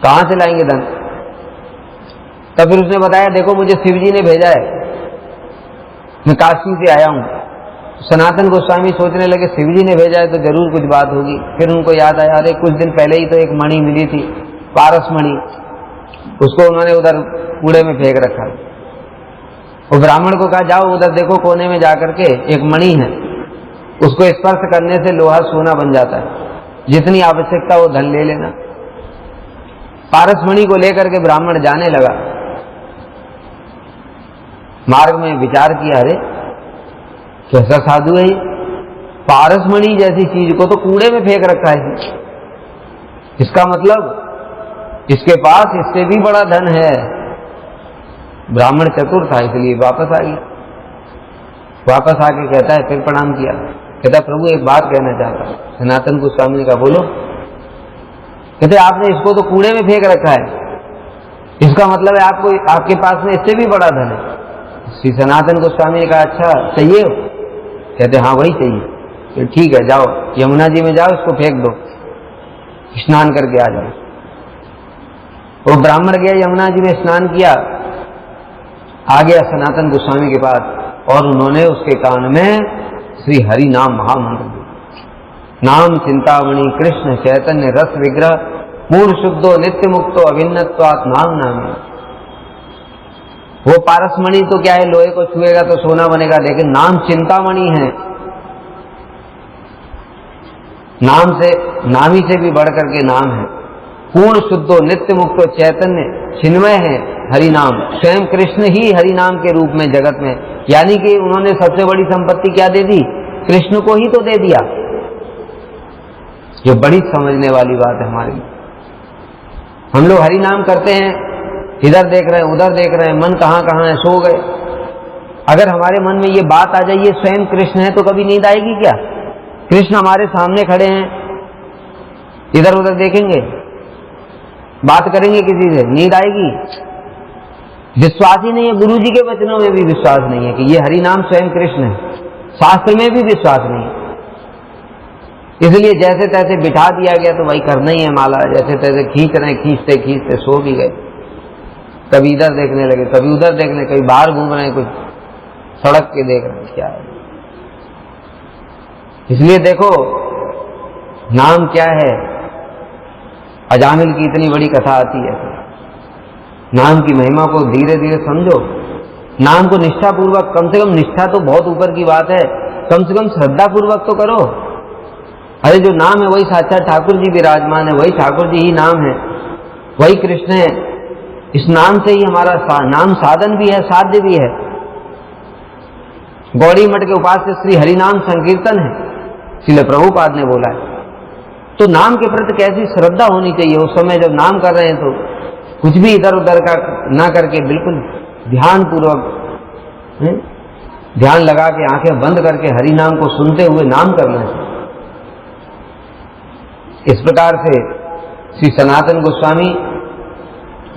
कहां से लाएंगे धन। तब फिर उसने बताया, देखो मुझे शिवजी ने भेजा है, मैं काशी से आया हूं। सनातन गोस्वामी सोचने लगे शिवजी ने भेजा है तो जरूर कुछ बात होगी। फिर उनको याद आया, अरे कुछ दिन पहले ही तो एक मणि मिली थी, पारस मणि, उसको उन्होंने उधर कूड़े में फेंक रखा। वो ब्राह्मण को कहा, जाओ उधर देखो कोने में जाकर के एक मणि है, उसको स्पर्श करने से लोहा सोना बन जाता है, जितनी आवश्यकता वो धन ले लेना। पारस मणि को लेकर के ब्राह्मण जाने लगा। मार्ग में विचार किया, अरे कैसा साधु है ये, पारस मणि जैसी चीज को तो कूड़े में फेंक रखा है। इसका मतलब इसके पास इससे भी बड़ा धन है। ब्राह्मण चतुर था, इसलिए वापस आ गया। वापस आके कहता है, फिर प्रणाम किया, कहता प्रभु एक बात कहना चाहता हूं। सनातन गोस्वामी ने कहा, बोलो। कहते आपने इसको तो कूड़े में फेंक रखा है, इसका मतलब है आपको आपके पास में इससे भी बड़ा धन है। श्री सनातन गोस्वामी ने कहा, अच्छा चाहिए? कहते हाँ वही चाहिए। तो ठीक है, जाओ यमुना जी में जाओ, इसको फेंक दो, स्नान करके आ जाओ। वो ब्राह्मण गया, यमुना जी में स्नान किया, आ गया सनातन गोस्वामी के पास और उन्होंने उसके कान में श्री हरि नाम महामंत्र दिया। नाम चिंतामणि कृष्ण चैतन्य रस विग्रह पूर्ण शुद्धो नित्य मुक्तो अभिन्नत्वात् नाम नामी। वो पारसमणि तो क्या है, लोहे को छुएगा तो सोना बनेगा, लेकिन नाम चिंतामणि है। नाम से, नामी से भी बढ़कर के नाम है। पूर्ण शुद्धो नित्य मुक्तो चैतन्य चिन्मय है हरि नाम। स्वयं कृष्ण ही हरि नाम के रूप में जगत में, यानी कि उन्होंने सबसे बड़ी संपत्ति क्या दे दी, कृष्ण को ही तो दे दिया। जो बड़ी समझने वाली बात है हमारी। हम लोग हरि नाम करते हैं, इधर देख रहे हैं उधर देख रहे हैं, मन कहां कहां है, सो गए। अगर हमारे मन में ये बात आ जाइए स्वयं कृष्ण है, तो कभी नींद आएगी क्या? कृष्ण हमारे सामने खड़े हैं, इधर उधर देखेंगे, बात करेंगे किसी से, नींद आएगी? विश्वास ही नहीं है। गुरु जी के वचनों में भी विश्वास नहीं है कि ये हरि नाम स्वयं कृष्ण है। शास्त्र में भी विश्वास नहीं है। इसलिए जैसे तैसे बिठा दिया गया तो भाई करना ही है माला, जैसे तैसे खींच रहे, खींचते खींचते सो भी गए। कभी इधर देखने लगे, कभी उधर देखने, कभी बाहर घूम रहे हैं, कुछ सड़क के देख रहे हैं, क्या है। इसलिए देखो नाम क्या है। अजामिल की इतनी बड़ी कथा आती है, नाम की महिमा को धीरे धीरे समझो। नाम को निष्ठा पूर्वक, कम से कम निष्ठा तो बहुत ऊपर की बात है, कम से कम श्रद्धा पूर्वक तो करो। अरे जो नाम है वही साक्षात ठाकुर जी विराजमान है, वही ठाकुर जी ही नाम है, वही कृष्ण है। इस नाम से ही हमारा नाम साधन भी है, साध्य भी है। गौड़ी मठ के उपास्य श्री हरिनाम संकीर्तन है, श्रील प्रभुपाद ने बोला है। तो नाम के प्रति कैसी श्रद्धा होनी चाहिए। उस समय जब नाम कर रहे हैं तो कुछ भी इधर उधर का ना करके बिल्कुल ध्यान पूर्वक, ध्यान लगा के आंखें बंद करके हरि नाम को सुनते हुए नाम करना है। इस प्रकार से श्री सनातन गोस्वामी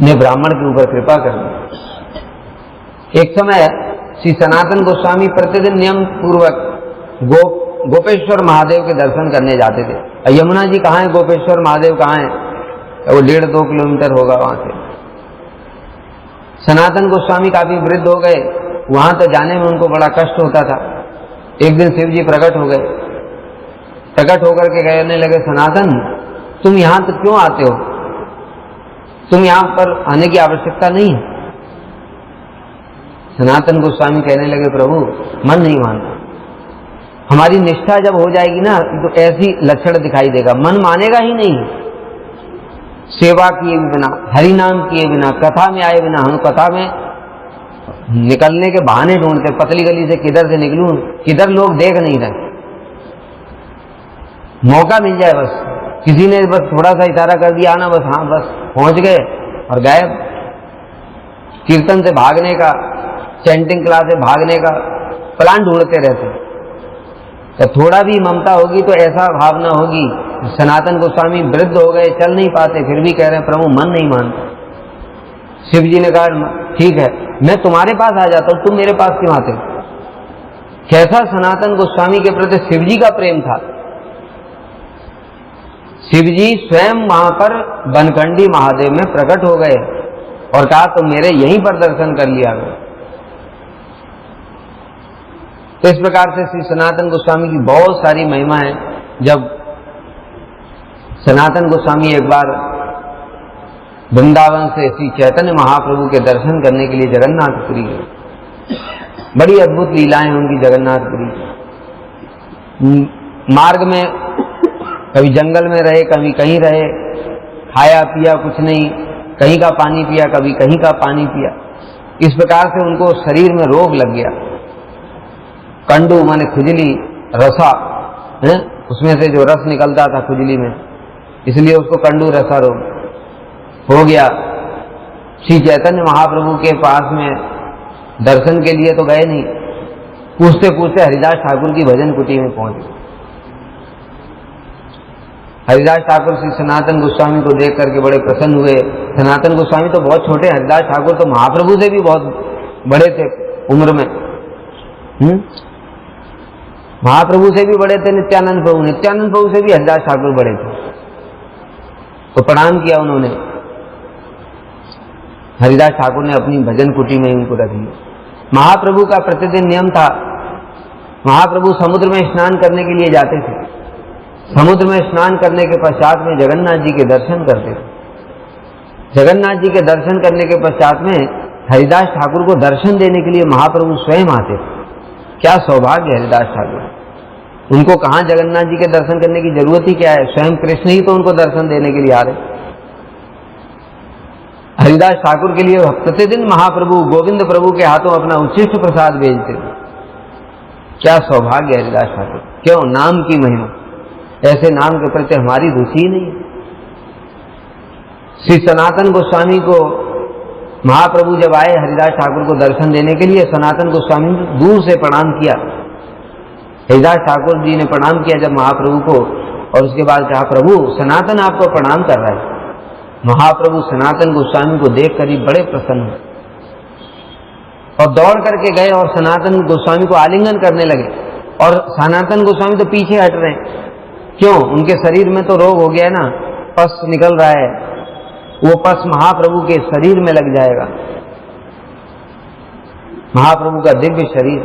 ने ब्राह्मण के ऊपर कृपा कर दी। एक समय श्री सनातन गोस्वामी प्रतिदिन नियम पूर्वक गोपेश्वर महादेव के दर्शन करने जाते थे। यमुना जी कहाँ है, गोपेश्वर महादेव कहाँ है? वो 1.5-2 किलोमीटर होगा वहां से। सनातन गोस्वामी काफी वृद्ध हो गए, वहां तो जाने में उनको बड़ा कष्ट होता था। एक दिन शिव जी प्रकट हो गए, प्रकट होकर के कहने लगे, सनातन तुम यहां तो क्यों आते हो, तुम यहां पर आने की आवश्यकता नहीं है। सनातन गोस्वामी कहने लगे, प्रभु मन नहीं मानता। हमारी निष्ठा जब हो जाएगी ना तो ऐसी लक्षण दिखाई देगा, मन मानेगा ही नहीं। सेवा किए बिना, हरि नाम किए बिना, कथा में आए बिना, हम कथा में निकलने के बहाने ढूंढते, पतली गली से किधर से निकलूं, किधर लोग देख नहीं रहे, मौका मिल जाए बस, किसी ने बस थोड़ा सा इशारा कर दिया ना, बस हाँ बस पहुंच गए और गायब। कीर्तन से भागने का, चैंटिंग क्लास से भागने का, प्लान ढूंढते रहते हैं। तो थोड़ा भी ममता होगी तो ऐसा भावना होगी। सनातन गोस्वामी वृद्ध हो गए, चल नहीं पाते, फिर भी कह रहे हैं प्रभु मन नहीं मानता। शिव जी ने कहा ठीक है, मैं तुम्हारे पास आ जाता हूं, तुम मेरे पास क्यों आते हो। कैसा सनातन गोस्वामी के प्रति शिव जी का प्रेम था। शिव जी स्वयं वहां पर बनखंडी महादेव में प्रकट हो गए और कहा तुम मेरे यहीं पर दर्शन कर लिया करो। तो इस प्रकार से श्री सनातन गोस्वामी की बहुत सारी महिमा है। जब सनातन गोस्वामी एक बार वृंदावन से श्री चैतन्य महाप्रभु के दर्शन करने के लिए जगन्नाथपुरी गए, बड़ी अद्भुत लीलाएं उनकी जगन्नाथपुरी। मार्ग में कभी जंगल में रहे, कभी कहीं रहे, खाया पिया कुछ नहीं, कहीं का पानी पिया, कभी कहीं का पानी पिया। इस प्रकार से उनको शरीर में रोग लग गया। कंडू माने खुजली, रसा है, उसमें से जो रस निकलता था खुजली में, इसलिए उसको कंडू रसा रोग हो गया। श्री चैतन्य महाप्रभु के पास में दर्शन के लिए तो गए नहीं, पूछते पूछते हरिदास ठाकुर की भजन कुटी में पहुंच गए। हरिदास ठाकुर श्री सनातन गोस्वामी को देख करके बड़े प्रसन्न हुए। सनातन गोस्वामी तो बहुत छोटे, हरिदास ठाकुर तो महाप्रभु से भी बहुत बड़े थे उम्र में। महाप्रभु से भी बड़े थे नित्यानंद प्रभु, नित्यानंद प्रभु से भी हरिदास ठाकुर बड़े थे। तो प्रणाम किया उन्होंने। हरिदास ठाकुर ने अपनी भजन कुटी में उनको रख लिया। महाप्रभु का प्रतिदिन नियम था, महाप्रभु समुद्र में स्नान करने के लिए जाते थे। समुद्र में स्नान करने के पश्चात में जगन्नाथ जी के दर्शन करते थे। जगन्नाथ जी के दर्शन करने के पश्चात में हरिदास ठाकुर को दर्शन देने के लिए महाप्रभु स्वयं आते थे। क्या सौभाग्य है हरिदास ठाकुर, उनको कहां जगन्नाथ जी के दर्शन करने की जरूरत ही क्या है, स्वयं कृष्ण ही तो उनको दर्शन देने के लिए आ रहे। हरिदास ठाकुर के लिए प्रतिदिन महाप्रभु गोविंद प्रभु के हाथों अपना उच्छिष्ट प्रसाद भेजते थे। क्या सौभाग्य है हरिदास ठाकुर। क्यों, नाम की महिमा, ऐसे नाम के प्रति हमारी रुचि ही नहीं है। श्री सनातन गोस्वामी को महाप्रभु जब आए हरिदास ठाकुर को दर्शन देने के लिए, सनातन गोस्वामी ने दूर से प्रणाम किया। हरिदास ठाकुर जी ने प्रणाम किया जब महाप्रभु को, और उसके बाद कहा प्रभु सनातन आपको प्रणाम कर रहा है। महाप्रभु सनातन गोस्वामी को देखकर ही बड़े प्रसन्न हुए और दौड़ करके गए और सनातन गोस्वामी को आलिंगन करने लगे। और सनातन गोस्वामी तो पीछे हट रहे हैं। क्यों, उनके शरीर में तो रोग हो गया ना, पस निकल रहा है, वो पस महाप्रभु के शरीर में लग जाएगा। महाप्रभु का दिव्य शरीर,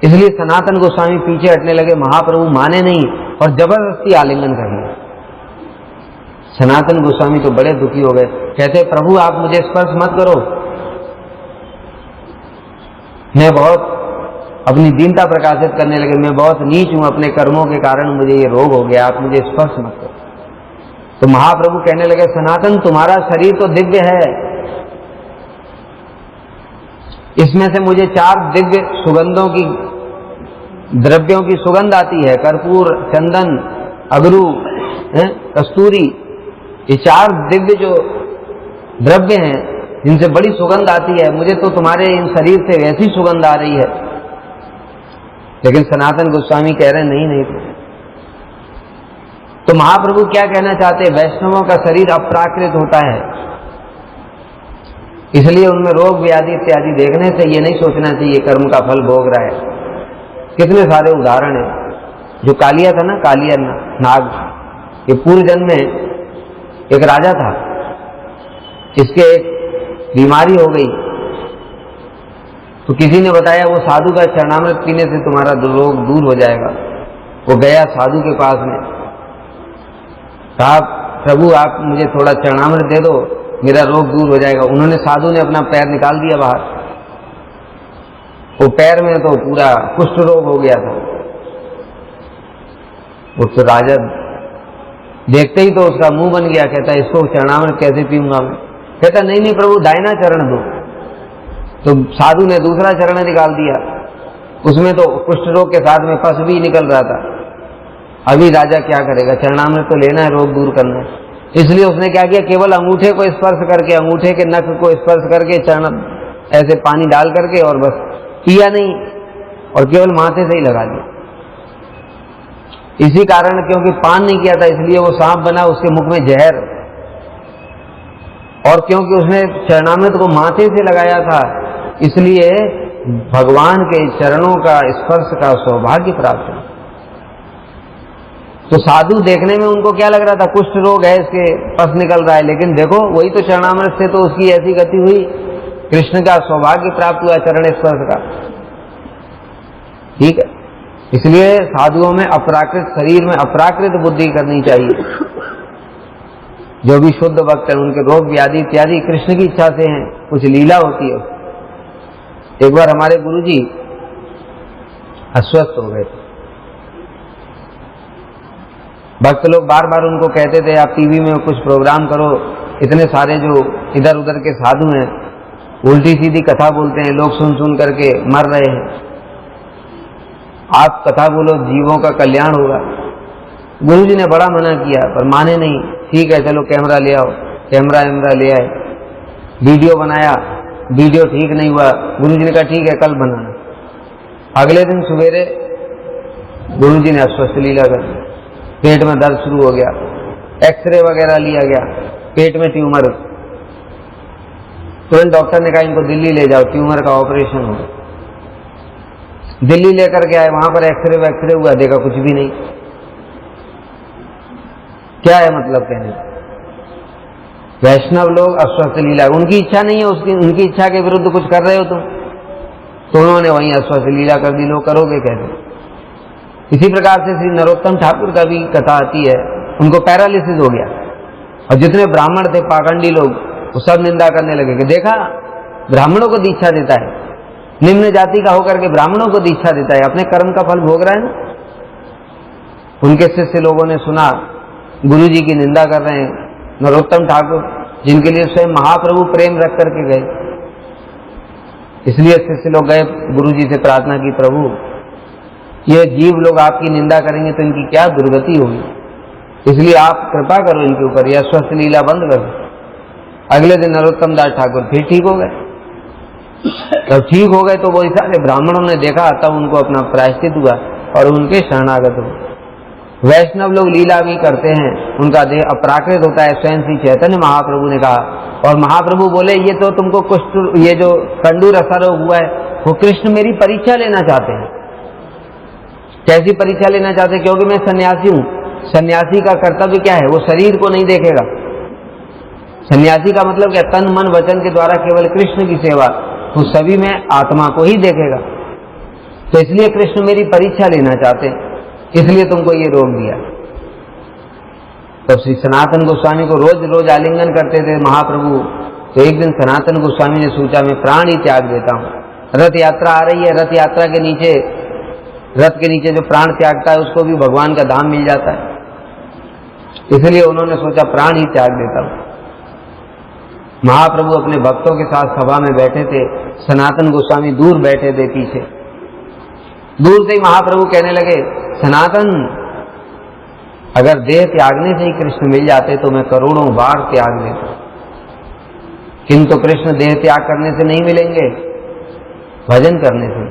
इसलिए सनातन गोस्वामी पीछे हटने लगे। महाप्रभु माने नहीं और जबरदस्ती आलिंगन कर लिया। सनातन गोस्वामी तो बड़े दुखी हो गए, कहते प्रभु आप मुझे स्पर्श मत करो, मैं बहुत अपनी दीनता प्रकाशित करने लगे, मैं बहुत नीच हूं, अपने कर्मों के कारण मुझे ये रोग हो गया, आप मुझे स्पर्श मत करो। तो महाप्रभु कहने लगे सनातन तुम्हारा शरीर तो दिव्य है, इसमें से मुझे 4 दिव्य सुगंधों की द्रव्यों की सुगंध आती है, कर्पूर, चंदन, अगरू, कस्तूरी, ये 4 दिव्य जो द्रव्य हैं जिनसे बड़ी सुगंध आती है, मुझे तो तुम्हारे इन शरीर से वैसी सुगंध आ रही है। लेकिन सनातन गोस्वामी कह रहे नहीं नहीं। तो महाप्रभु क्या कहना चाहते, वैष्णवों का शरीर अप्राकृत होता है, इसलिए उनमें रोग व्याधि इत्यादि देखने से ये नहीं सोचना चाहिए कर्म का फल भोग रहा है। कितने सारे उदाहरण हैं। जो कालिया था ना, कालिया नाग, ये पूर्व जन्म में एक राजा था, इसके एक बीमारी हो गई, तो किसी ने बताया वो साधु का चरणामृत पीने से तुम्हारा रोग दूर हो जाएगा। वो गया साधु के पास में, कहा प्रभु आप मुझे थोड़ा चरणामृत दे दो, मेरा रोग दूर हो जाएगा। उन्होंने, साधु ने अपना पैर निकाल दिया बाहर, वो पैर में तो पूरा कुष्ठ रोग हो गया था। उस राजा देखते ही तो उसका मुंह बन गया, कहता इसको चरणामृत कैसे पीऊंगा मैं। कहता नहीं नहीं प्रभु दाहिना चरण दो। तो साधु ने दूसरा चरण निकाल दिया, उसमें तो कुष्ठ रोग के साथ में पस भी निकल रहा था। अभी राजा क्या करेगा, चरणामृत तो लेना है, रोग दूर करना है। इसलिए उसने क्या किया, केवल अंगूठे को स्पर्श करके, अंगूठे के नख को स्पर्श करके, चरण ऐसे पानी डाल करके और बस पिया नहीं, और केवल माथे से ही लगा लिया। इसी कारण, क्योंकि पान नहीं किया था इसलिए वो सांप बना, उसके मुख में जहर, और क्योंकि उसने चरणामृत को माथे से लगाया था इसलिए भगवान के चरणों का स्पर्श का सौभाग्य प्राप्त हुआ। तो साधु देखने में उनको क्या लग रहा था, कुष्ठ रोग है, इसके पस निकल रहा है, लेकिन देखो वही तो चरणामृत से तो उसकी ऐसी गति हुई, कृष्ण का सौभाग्य प्राप्त हुआ चरण स्पर्श का। ठीक है, इसलिए साधुओं में अपराकृत शरीर में अपराकृत बुद्धि करनी चाहिए। जो भी शुद्ध भक्त है उनके रोग व्याधि इत्यादि कृष्ण की इच्छा से हैं, कुछ लीला होती है। एक बार हमारे गुरुजी अस्वस्थ हो गए, भक्त लोग बार बार उनको कहते थे आप टीवी में कुछ प्रोग्राम करो, इतने सारे जो इधर उधर के साधु हैं उल्टी सीधी कथा बोलते हैं, लोग सुन सुन करके मर रहे हैं, आप कथा बोलो जीवों का कल्याण होगा। गुरुजी ने बड़ा मना किया पर माने नहीं। ठीक है चलो कैमरा ले आओ, कैमरा ले आए, वीडियो बनाया, वीडियो ठीक नहीं हुआ, गुरुजी ने कहा ठीक है कल बनाना। अगले दिन सवेरे गुरुजी ने अस्वस्थ लीला कर दी, पेट में दर्द शुरू हो गया, एक्सरे वगैरह लिया गया, पेट में ट्यूमर, तुरंत डॉक्टर ने कहा इनको दिल्ली ले जाओ, ट्यूमर का ऑपरेशन होगा। दिल्ली लेकर के आए, वहां पर एक्सरे वैक्सरे हुआ, देखा कुछ भी नहीं। क्या है मतलब कहने, वैष्णव लोग अस्वस्थ लीला, उनकी इच्छा नहीं है, उनकी इच्छा के विरुद्ध कुछ कर रहे हो तुम, तो उन्होंने वहीं अस्वस्थ लीला कर दी, लोग करोगे कैसे। इसी प्रकार से श्री नरोत्तम ठाकुर का भी कथा आती है, उनको पैरालिसिस हो गया और जितने ब्राह्मण थे पाखंडी लोग वो सब निंदा करने लगे कि देखा ब्राह्मणों को दीक्षा देता है, निम्न जाति का होकर के ब्राह्मणों को दीक्षा देता है, अपने कर्म का फल भोग रहा है ना। उनके शिष्य लोगों ने सुना गुरु जी की निंदा कर रहे हैं नरोत्तम ठाकुर, जिनके लिए स्वयं महाप्रभु प्रेम रख करके गए। इसलिए शिष्य लोग गए गुरु जी से प्रार्थना की, प्रभु ये जीव लोग आपकी निंदा करेंगे तो इनकी क्या दुर्गति होगी, इसलिए आप कृपा करो इनके ऊपर, यह स्वस्थ लीला बंद करो। अगले दिन नरोत्तम दास ठाकुर फिर ठीक हो गए। जब ठीक हो गए तो वो सारे ब्राह्मणों ने देखा, तब उनको अपना प्रायश्चित हुआ और उनके शरणागत हुए। वैष्णव लोग लीला भी करते हैं, उनका देह अपराकृत होता है, स्वयं श्री चैतन्य महाप्रभु ने कहा। और महाप्रभु बोले ये तो तुमको कुष्ठ, ये जो कंडू रसारोग हुआ है वो कृष्ण मेरी परीक्षा लेना चाहते हैं। कैसी परीक्षा लेना चाहते हैं? क्योंकि मैं सन्यासी हूं, सन्यासी का कर्तव्य क्या है, वो शरीर को नहीं देखेगा। सन्यासी का मतलब क्या, तन मन वचन के द्वारा केवल कृष्ण की सेवा, तो सभी में आत्मा को ही देखेगा। तो इसलिए कृष्ण मेरी परीक्षा लेना चाहते हैं, इसलिए तुमको ये रोग दिया। तो श्री सनातन गोस्वामी को रोज रोज आलिंगन करते थे महाप्रभु। तो एक दिन सनातन गोस्वामी ने सोचा मैं प्राण ही त्याग देता हूं। रथ यात्रा आ रही है, रथ यात्रा के नीचे, रथ के नीचे जो प्राण त्यागता है उसको भी भगवान का धाम मिल जाता है, इसलिए उन्होंने सोचा प्राण ही त्याग देता हूं। महाप्रभु अपने भक्तों के साथ सभा में बैठे थे, सनातन गोस्वामी दूर बैठे थे पीछे। दूर से ही महाप्रभु कहने लगे, सनातन अगर देह त्यागने से ही कृष्ण मिल जाते तो मैं करोड़ों बार त्याग देता, किंतु कृष्ण देह त्याग करने से नहीं मिलेंगे, भजन करने से।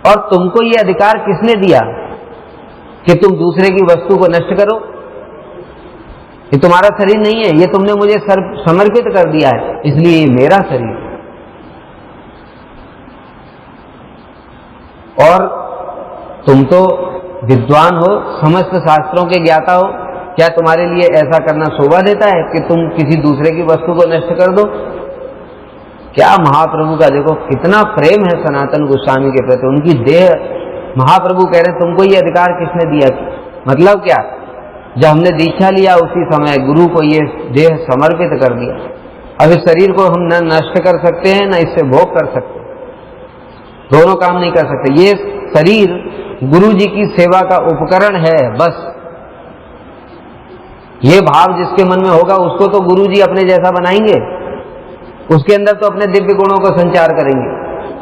और तुमको ये अधिकार किसने दिया कि तुम दूसरे की वस्तु को नष्ट करो? ये तुम्हारा शरीर नहीं है, ये तुमने मुझे समर्पित कर दिया है, इसलिए ये मेरा शरीर। और तुम तो विद्वान हो, समस्त शास्त्रों के ज्ञाता हो, क्या तुम्हारे लिए ऐसा करना शोभा देता है कि तुम किसी दूसरे की वस्तु को नष्ट कर दो? क्या महाप्रभु का देखो कितना प्रेम है सनातन गोस्वामी के प्रति, उनकी देह। महाप्रभु कह रहे हैं तुमको ये अधिकार किसने दिया? मतलब क्या, जब हमने दीक्षा लिया उसी समय गुरु को ये देह समर्पित कर दिया। अब इस शरीर को हम न नष्ट कर सकते हैं न इससे भोग कर सकते, दोनों काम नहीं कर सकते। ये शरीर गुरु जी की सेवा का उपकरण है बस। ये भाव जिसके मन में होगा उसको तो गुरु जी अपने जैसा बनाएंगे, उसके अंदर तो अपने दिव्य गुणों को संचार करेंगे।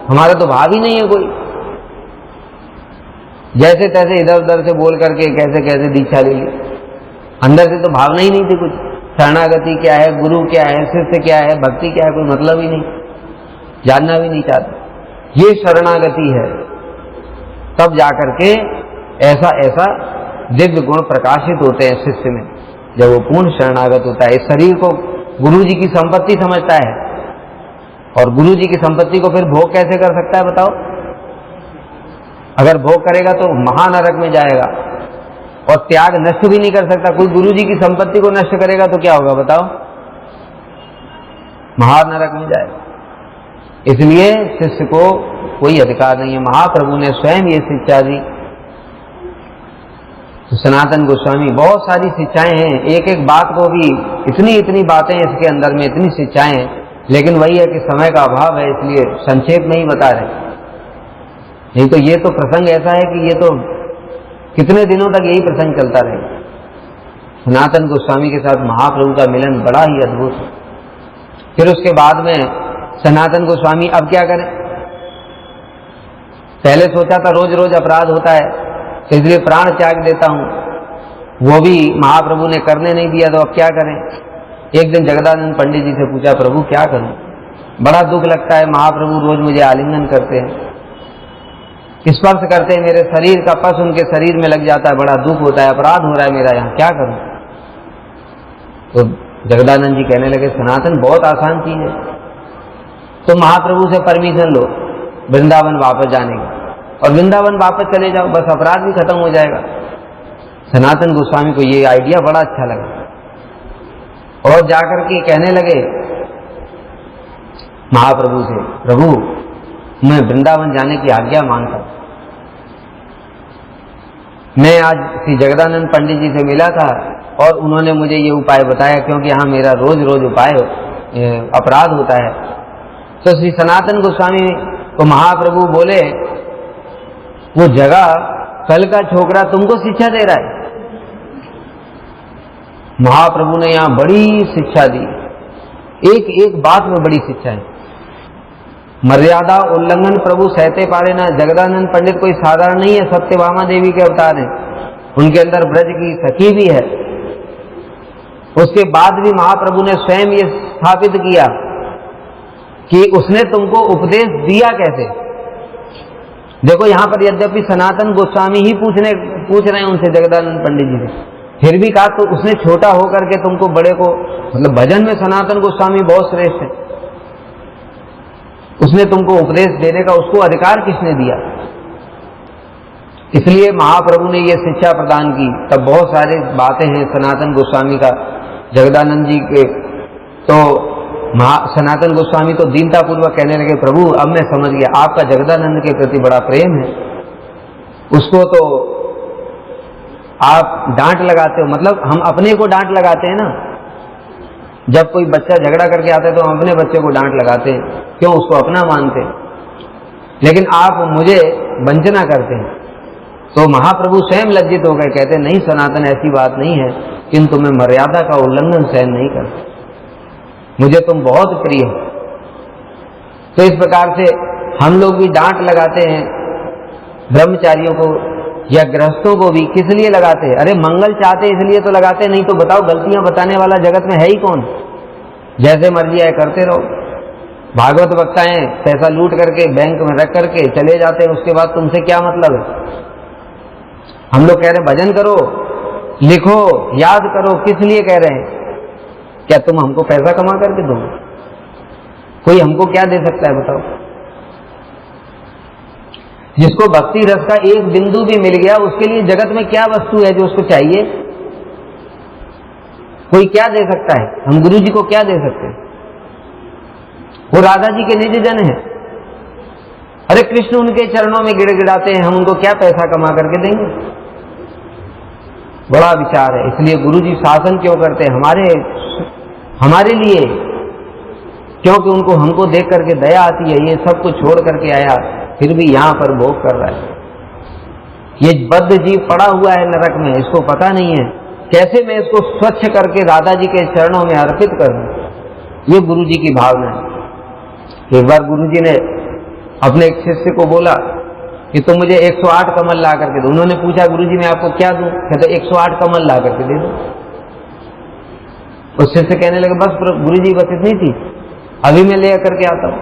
हमारा तो भाव ही नहीं है कोई, जैसे तैसे इधर उधर से बोल करके कैसे कैसे दीक्षा ले ली, अंदर से तो भावना ही नहीं थी कुछ। शरणागति क्या है, गुरु क्या है, शिष्य क्या है, भक्ति क्या है, कोई मतलब ही नहीं, जानना भी नहीं चाहते। ये शरणागति है, तब जाकर के ऐसा ऐसा दिव्य गुण प्रकाशित होते हैं शिष्य में, जब वो पूर्ण शरणागत होता है। इस शरीर को गुरु जी की संपत्ति समझता है, और गुरु जी की संपत्ति को फिर भोग कैसे कर सकता है बताओ? अगर भोग करेगा तो महानरक में जाएगा, और त्याग नष्ट भी नहीं कर सकता। कोई गुरु जी की संपत्ति को नष्ट करेगा तो क्या होगा बताओ? महानरक में जाएगा। इसलिए शिष्य को कोई अधिकार नहीं है। महाप्रभु ने स्वयं ये शिक्षा दी। तो सनातन गोस्वामी बहुत सारी शिक्षाएं हैं, एक एक बात को भी इतनी इतनी बातें इसके अंदर में, इतनी शिक्षाएं हैं, लेकिन वही है कि समय का अभाव है, इसलिए संक्षेप में ही बता रहे। नहीं तो ये तो प्रसंग ऐसा है कि ये तो कितने दिनों तक यही प्रसंग चलता रहेगा। सनातन गोस्वामी के साथ महाप्रभु का मिलन बड़ा ही अद्भुत है। फिर उसके बाद में सनातन गोस्वामी अब क्या करें? पहले सोचा था रोज रोज अपराध होता है, इसलिए प्राण त्याग देता हूं, वो भी महाप्रभु ने करने नहीं दिया, तो अब क्या करें? एक दिन जगदानंद पंडित जी से पूछा, प्रभु क्या करूं? बड़ा दुख लगता है, महाप्रभु रोज मुझे आलिंगन करते हैं, स्पर्श करते हैं, मेरे शरीर का पस उनके शरीर में लग जाता है, बड़ा दुख होता है, अपराध हो रहा है मेरा यहाँ, क्या करूं? तो जगदानंद जी कहने लगे, सनातन बहुत आसान चीज है, तो महाप्रभु से परमिशन लो वृंदावन वापस जाने की, और वृंदावन वापस चले जाओ, बस अपराध भी खत्म हो जाएगा। सनातन गोस्वामी को ये आइडिया बड़ा अच्छा लगा, और जाकर के कहने लगे महाप्रभु से, प्रभु मैं वृंदावन जाने की आज्ञा मांगता हूं। मैं आज श्री जगदानंद पंडित जी से मिला था, और उन्होंने मुझे ये उपाय बताया, क्योंकि यहाँ मेरा रोज रोज उपाय अपराध होता है। तो श्री सनातन गोस्वामी को महाप्रभु बोले, वो जगह कल का छोकरा तुमको शिक्षा दे रहा है। महाप्रभु ने यहां बड़ी शिक्षा दी, एक एक बात में बड़ी शिक्षा है। मर्यादा उल्लंघन प्रभु सहते पारे ना। जगदानंद पंडित कोई साधारण नहीं है, सत्यभामा देवी के अवतार हैं, उनके अंदर ब्रज की सखी भी है। उसके बाद भी महाप्रभु ने स्वयं ये स्थापित किया कि उसने तुमको उपदेश दिया कैसे। देखो यहां पर यद्यपि सनातन गोस्वामी ही पूछ रहे हैं उनसे, जगदानंद पंडित जी से, फिर भी कहा तो उसने छोटा होकर के तुमको बड़े को, मतलब भजन में सनातन गोस्वामी बहुत श्रेष्ठ है, उसने तुमको उपदेश देने का उसको अधिकार किसने दिया? इसलिए महाप्रभु ने ये शिक्षा प्रदान की। तब बहुत सारे बातें हैं सनातन गोस्वामी का जगदानंद जी के, तो सनातन गोस्वामी तो दीनता पूर्वक कहने लगे, प्रभु अब मैं समझ गया, आपका जगदानंद के प्रति बड़ा प्रेम है, उसको तो आप डांट लगाते हो। मतलब हम अपने को डांट लगाते हैं ना, जब कोई बच्चा झगड़ा करके आता है तो हम अपने बच्चे को डांट लगाते हैं, क्यों? उसको अपना मानते हैं। लेकिन आप मुझे वंचना करते हैं। तो महाप्रभु स्वयं लज्जित हो गए, कहते नहीं सनातन ऐसी बात नहीं है, किंतु मैं मर्यादा का उल्लंघन सहन नहीं करता, मुझे तुम बहुत प्रिय हो। तो इस प्रकार से हम लोग भी डांट लगाते हैं ब्रह्मचारियों को या गृहस्थों को भी। किस लिए लगाते हैं? अरे मंगल चाहते इसलिए तो लगाते, नहीं तो बताओ गलतियां बताने वाला जगत में है ही कौन? जैसे मर्जी है करते रहो। भागवत वक्ताएं पैसा लूट करके बैंक में रख करके चले जाते हैं, उसके बाद तुमसे क्या मतलब है? हम लोग कह रहे हैं भजन करो, लिखो, याद करो, किस लिए कह रहे हैं? क्या तुम हमको पैसा कमा करके दो? कोई हमको क्या दे सकता है बताओ? जिसको भक्ति रस का एक बिंदु भी मिल गया, उसके लिए जगत में क्या वस्तु है जो उसको चाहिए? कोई क्या दे सकता है? हम गुरु जी को क्या दे सकते हैं? वो राधा जी के निज जन है। अरे कृष्ण उनके चरणों में गिड़गिड़ाते हैं, हम उनको क्या पैसा कमा करके देंगे? बड़ा विचार है। इसलिए गुरु जी शासन क्यों करते हैं? हमारे लिए, क्योंकि उनको हमको देख करके दया आती है। ये सब कुछ छोड़ करके आया, फिर भी यहां पर भोग कर रहा है। ये बद्ध जीव पड़ा हुआ है नरक में, इसको पता नहीं है कैसे मैं इसको स्वच्छ करके राधा जी के चरणों में अर्पित करूं। ये गुरु जी की भावना है। एक बार गुरु जी ने अपने एक शिष्य को बोला कि तुम मुझे 108 कमल ला करके दो। उन्होंने पूछा गुरु जी मैं आपको क्या दूं? कहते 108 कमल ला करके दे दो। उस शिष्य कहने लगे बस गुरु जी बस इतनी थी, अभी मैं ले करके आता हूं।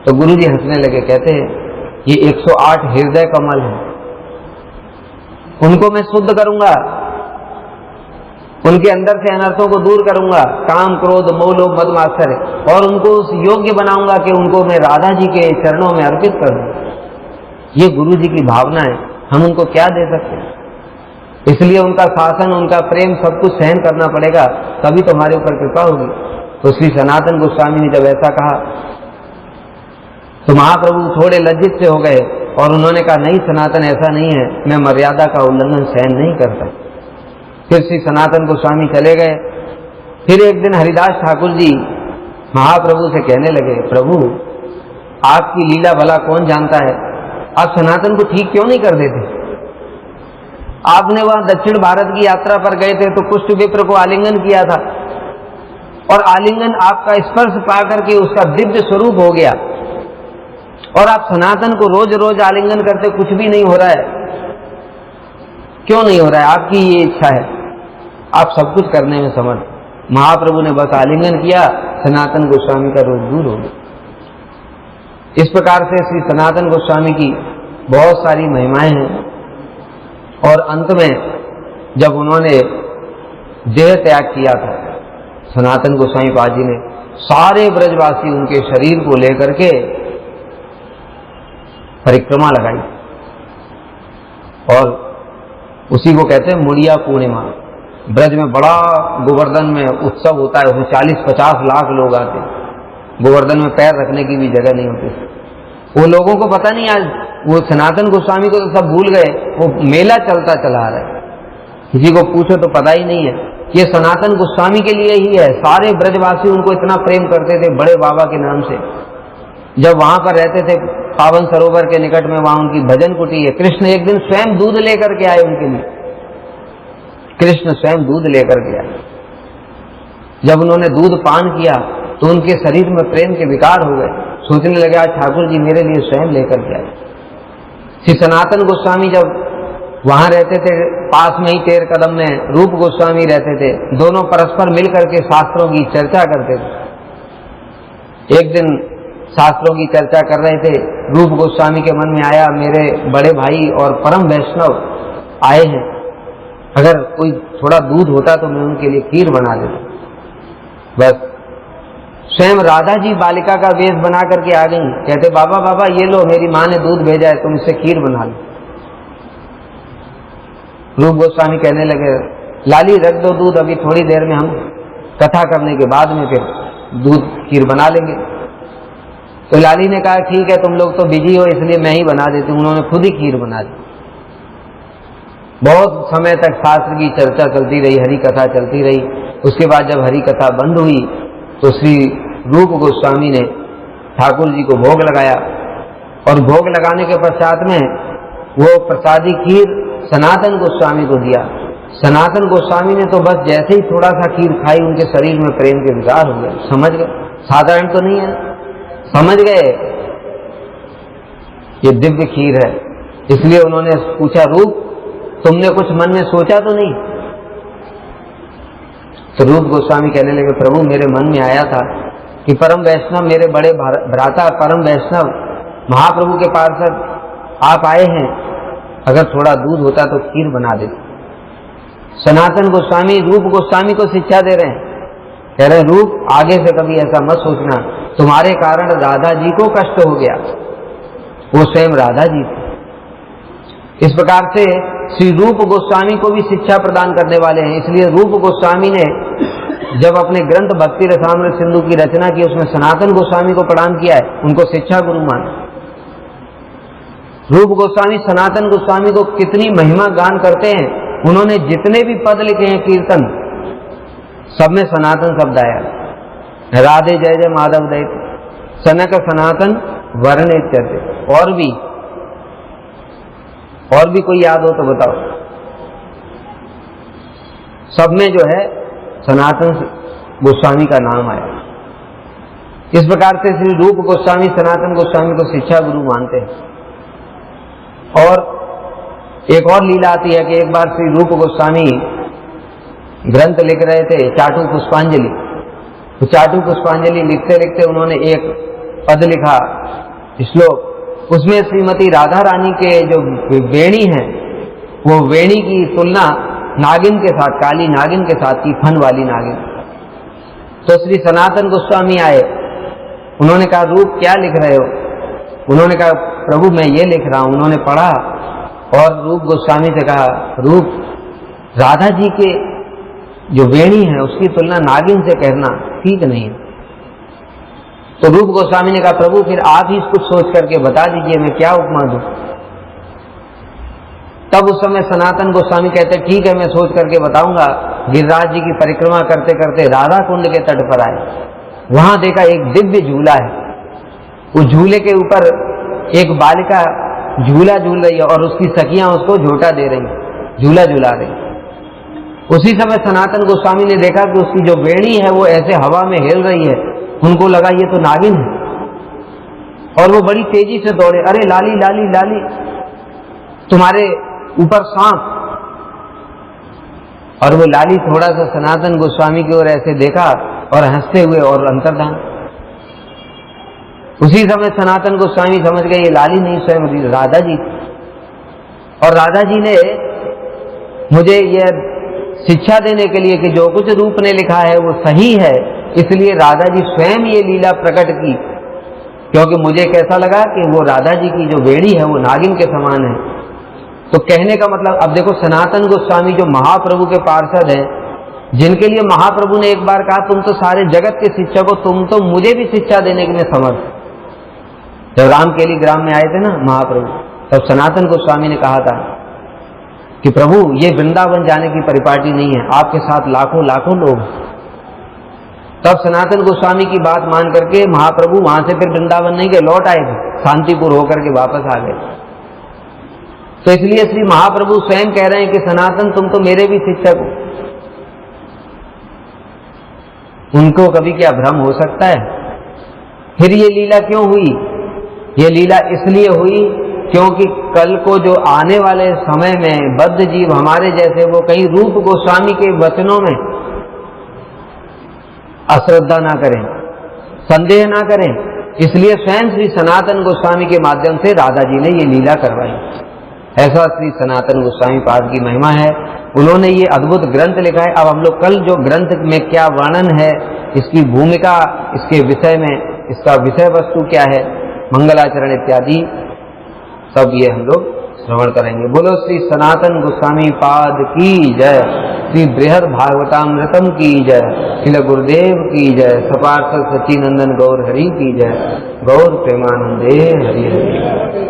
तो गुरुजी हंसने लगे, कहते हैं ये 108 हृदय कमल है, उनको मैं शुद्ध करूंगा, उनके अंदर से अनर्थों को दूर करूंगा, काम क्रोध मोह लोभ मद मात्सर्य, और उनको उस योग्य बनाऊंगा कि उनको मैं राधा जी के चरणों में अर्पित कर दूं। ये गुरु जी की भावना है, हम उनको क्या दे सकते हैं? इसलिए उनका शासन, उनका प्रेम, सब कुछ सहन करना पड़ेगा, तभी तो हमारे ऊपर कृपा होगी। तो श्री सनातन गोस्वामी ने जब ऐसा कहा तो महाप्रभु थोड़े लज्जित से हो गए और उन्होंने कहा, नहीं सनातन, ऐसा नहीं है, मैं मर्यादा का उल्लंघन सहन नहीं करता। फिर श्री सनातन गोस्वामी चले गए। फिर एक दिन हरिदास ठाकुर जी महाप्रभु से कहने लगे, प्रभु आपकी लीला भला कौन जानता है, आप सनातन को ठीक क्यों नहीं कर देते? आपने वहां दक्षिण भारत की यात्रा पर गए थे तो कुष्ठ विप्र को आलिंगन किया था, और आलिंगन आपका स्पर्श पाकर के उसका दिव्य स्वरूप हो गया, और आप सनातन को रोज रोज आलिंगन करते, कुछ भी नहीं हो रहा है, क्यों नहीं हो रहा है? आपकी ये इच्छा है, आप सब कुछ करने में समर्थ। महाप्रभु ने बस आलिंगन किया, सनातन गोस्वामी का रोग दूर हो गया। इस प्रकार से श्री सनातन गोस्वामी की बहुत सारी महिमाएं हैं, और अंत में जब उन्होंने देह त्याग किया था, सनातन गोस्वामी पाद जी ने सारे ब्रजवासी उनके शरीर को लेकर के परिक्रमा लगाई, और उसी को कहते हैं मुड़िया पूर्णिमा। ब्रज में बड़ा गोवर्धन में उत्सव होता है, उसमें 40-50 लाख लोग आते हैं, गोवर्धन में पैर रखने की भी जगह नहीं होती। वो लोगों को पता नहीं, आज वो सनातन गोस्वामी को तो सब भूल गए, वो मेला चलता चला आ रहा है, किसी को पूछो तो पता ही नहीं है ये सनातन गोस्वामी के लिए ही है। सारे ब्रजवासी उनको इतना प्रेम करते थे बड़े बाबा के नाम से। जब वहां पर रहते थे पावन सरोवर के निकट में, वहां उनकी भजन कुटी है। कृष्ण एक दिन स्वयं दूध लेकर के आए उनके लिए, कृष्ण स्वयं दूध लेकर के आए। जब उन्होंने दूध पान किया तो उनके शरीर में प्रेम के विकार हो गए, सोचने लगे आज ठाकुर जी मेरे लिए स्वयं लेकर के आए। श्री सनातन गोस्वामी जब वहां रहते थे, पास में ही 13 कदम में रूप गोस्वामी रहते थे, दोनों परस्पर मिलकर के शास्त्रों की चर्चा करते थे। एक दिन शास्त्रों की चर्चा कर रहे थे, रूप गोस्वामी के मन में आया, मेरे बड़े भाई और परम वैष्णव आए हैं, अगर कोई थोड़ा दूध होता तो मैं उनके लिए खीर बना देता। बस स्वयं राधा जी बालिका का वेश बना करके आ गई, कहते बाबा बाबा ये लो, मेरी माँ ने दूध भेजा है, तुम इससे खीर बना लो। रूप गोस्वामी कहने लगे, लाली रख दो दूध, अभी थोड़ी देर में हम कथा करने के बाद में फिर दूध खीर बना लेंगे। तो लाली ने कहा ठीक है, तुम लोग तो बिजी हो इसलिए मैं ही बना देती हूँ। उन्होंने खुद ही खीर बना दी। बहुत समय तक शास्त्र की चर्चा चलती रही, हरि कथा चलती रही। उसके बाद जब हरि कथा बंद हुई तो श्री रूप गोस्वामी ने ठाकुर जी को भोग लगाया, और भोग लगाने के पश्चात में वो प्रसादी खीर सनातन गोस्वामी को दिया। सनातन गोस्वामी ने तो बस जैसे ही थोड़ा सा खीर खाई, उनके शरीर में प्रेम के विकार हो गए। समझ गए, साधारण तो नहीं है, समझ गए ये दिव्य खीर है। इसलिए उन्होंने पूछा, रूप तुमने कुछ मन में सोचा तो नहीं? तो रूप गोस्वामी कहने लगे, प्रभु मेरे मन में आया था कि परम वैष्णव, मेरे बड़े भ्राता परम वैष्णव महाप्रभु के पार्षद आप आए हैं, अगर थोड़ा दूध होता तो खीर बना देते। सनातन गोस्वामी रूप गोस्वामी को शिक्षा दे रहे हैं, कह रहे हैं रूप आगे से कभी ऐसा मत सोचना, तुम्हारे कारण राधा जी को कष्ट हो गया। वो स्वयं राधा जी थे। इस प्रकार से श्री रूप गोस्वामी को भी शिक्षा प्रदान करने वाले हैं। इसलिए रूप गोस्वामी ने जब अपने ग्रंथ भक्ति रसामृत सिंधु की रचना की, उसमें सनातन गोस्वामी को प्रणाम किया है, उनको शिक्षा गुरु माना। रूप गोस्वामी सनातन गोस्वामी को कितनी महिमा गान करते हैं। उन्होंने जितने भी पद लिखे हैं कीर्तन, सब में सनातन शब्द आया। राधे जय जय माधव दैत सनक सनातन वर्णे चर्चे। और भी कोई याद हो तो बताओ। सब में जो है सनातन गोस्वामी का नाम आया। इस प्रकार से श्री रूप गोस्वामी सनातन गोस्वामी को शिक्षा गुरु मानते हैं। और एक और लीला आती है कि एक बार श्री रूप गोस्वामी ग्रंथ लिख रहे थे, चाटू पुष्पांजलि। तो चाटू पुष्पांजलि लिखते लिखते उन्होंने एक पद लिखा, श्लोक, उसमें श्रीमती राधा रानी के जो वेणी है, वो वेणी की तुलना नागिन के साथ, काली नागिन के साथ की, फन वाली नागिन। तो श्री सनातन गोस्वामी आए, उन्होंने कहा रूप क्या लिख रहे हो? उन्होंने कहा प्रभु मैं ये लिख रहा हूं। उन्होंने पढ़ा और रूप गोस्वामी से कहा, रूप राधा जी के जो वेणी है उसकी तुलना नागिन से कहना ठीक नहीं है। तो रूप गोस्वामी ने कहा प्रभु फिर आप ही कुछ सोच करके बता दीजिए, मैं क्या उपमा दूं। तब उस समय सनातन गोस्वामी कहते ठीक है मैं सोच करके बताऊंगा। गिरिराज जी की परिक्रमा करते करते राधा कुंड के तट पर आए, वहां देखा एक दिव्य झूला है, उस झूले के ऊपर एक बालिका झूला झूल रही है और उसकी सखियां उसको झोटा दे रही, झूला झूला रही। उसी समय सनातन गोस्वामी ने देखा कि उसकी जो वेणी है वो ऐसे हवा में हिल रही है, उनको लगा ये तो नागिन है, और वो बड़ी तेजी से दौड़े, अरे लाली लाली लाली तुम्हारे ऊपर सांप। और वो लाली थोड़ा सा सनातन गोस्वामी की ओर ऐसे देखा और हंसते हुए और अंतर्धान। उसी समय सनातन गोस्वामी समझ गए ये लाली नहीं स्वयं राधा जी, और राधा जी ने मुझे यह शिक्षा देने के लिए कि जो कुछ रूप ने लिखा है वो सही है, इसलिए राधा जी स्वयं ये लीला प्रकट की, क्योंकि मुझे कैसा लगा कि वो राधा जी की जो वेणी है वो नागिन के समान है। तो कहने का मतलब, अब देखो सनातन गोस्वामी जो महाप्रभु के पार्षद हैं, जिनके लिए महाप्रभु ने एक बार कहा तुम तो सारे जगत के शिक्षक हो, तुम तो मुझे भी शिक्षा देने के लिए समर्थ। जब रामकेली ग्राम में आए थे ना महाप्रभु, तब सनातन गोस्वामी ने कहा था कि प्रभु ये वृंदावन जाने की परिपाटी नहीं है, आपके साथ लाखों लाखों लोग। तब सनातन गोस्वामी की बात मान करके महाप्रभु वहां से फिर वृंदावन नहीं गए, लौट आए थे, शांतिपुर होकर के वापस आ गए। तो इसलिए श्री महाप्रभु स्वयं कह रहे हैं कि सनातन तुम तो मेरे भी शिक्षक हो। उनको कभी क्या भ्रम हो सकता है? फिर ये लीला क्यों हुई? ये लीला इसलिए हुई क्योंकि कल को जो आने वाले समय में बद्ध जीव हमारे जैसे वो कहीं रूप गोस्वामी के वचनों में अश्रद्धा ना करें, संदेह ना करें, इसलिए स्वयं श्री सनातन गोस्वामी के माध्यम से राधा जी ने ये लीला करवाई। ऐसा श्री सनातन गोस्वामी पाद की महिमा है। उन्होंने ये अद्भुत ग्रंथ लिखा है। अब हम लोग कल जो ग्रंथ में क्या वर्णन है, इसकी भूमिका, इसके विषय में, इसका विषय वस्तु क्या है, मंगलाचरण इत्यादि सब ये हम लोग श्रवण करेंगे। बोलो श्री सनातन गोस्वामी पाद की जय, श्री बृहद भागवतामृतम की जय, श्रील गुरुदेव की जय, सपार्षद सच्चिनंदन गौर हरि की जय, गौर प्रेमानंदे हरि हरि।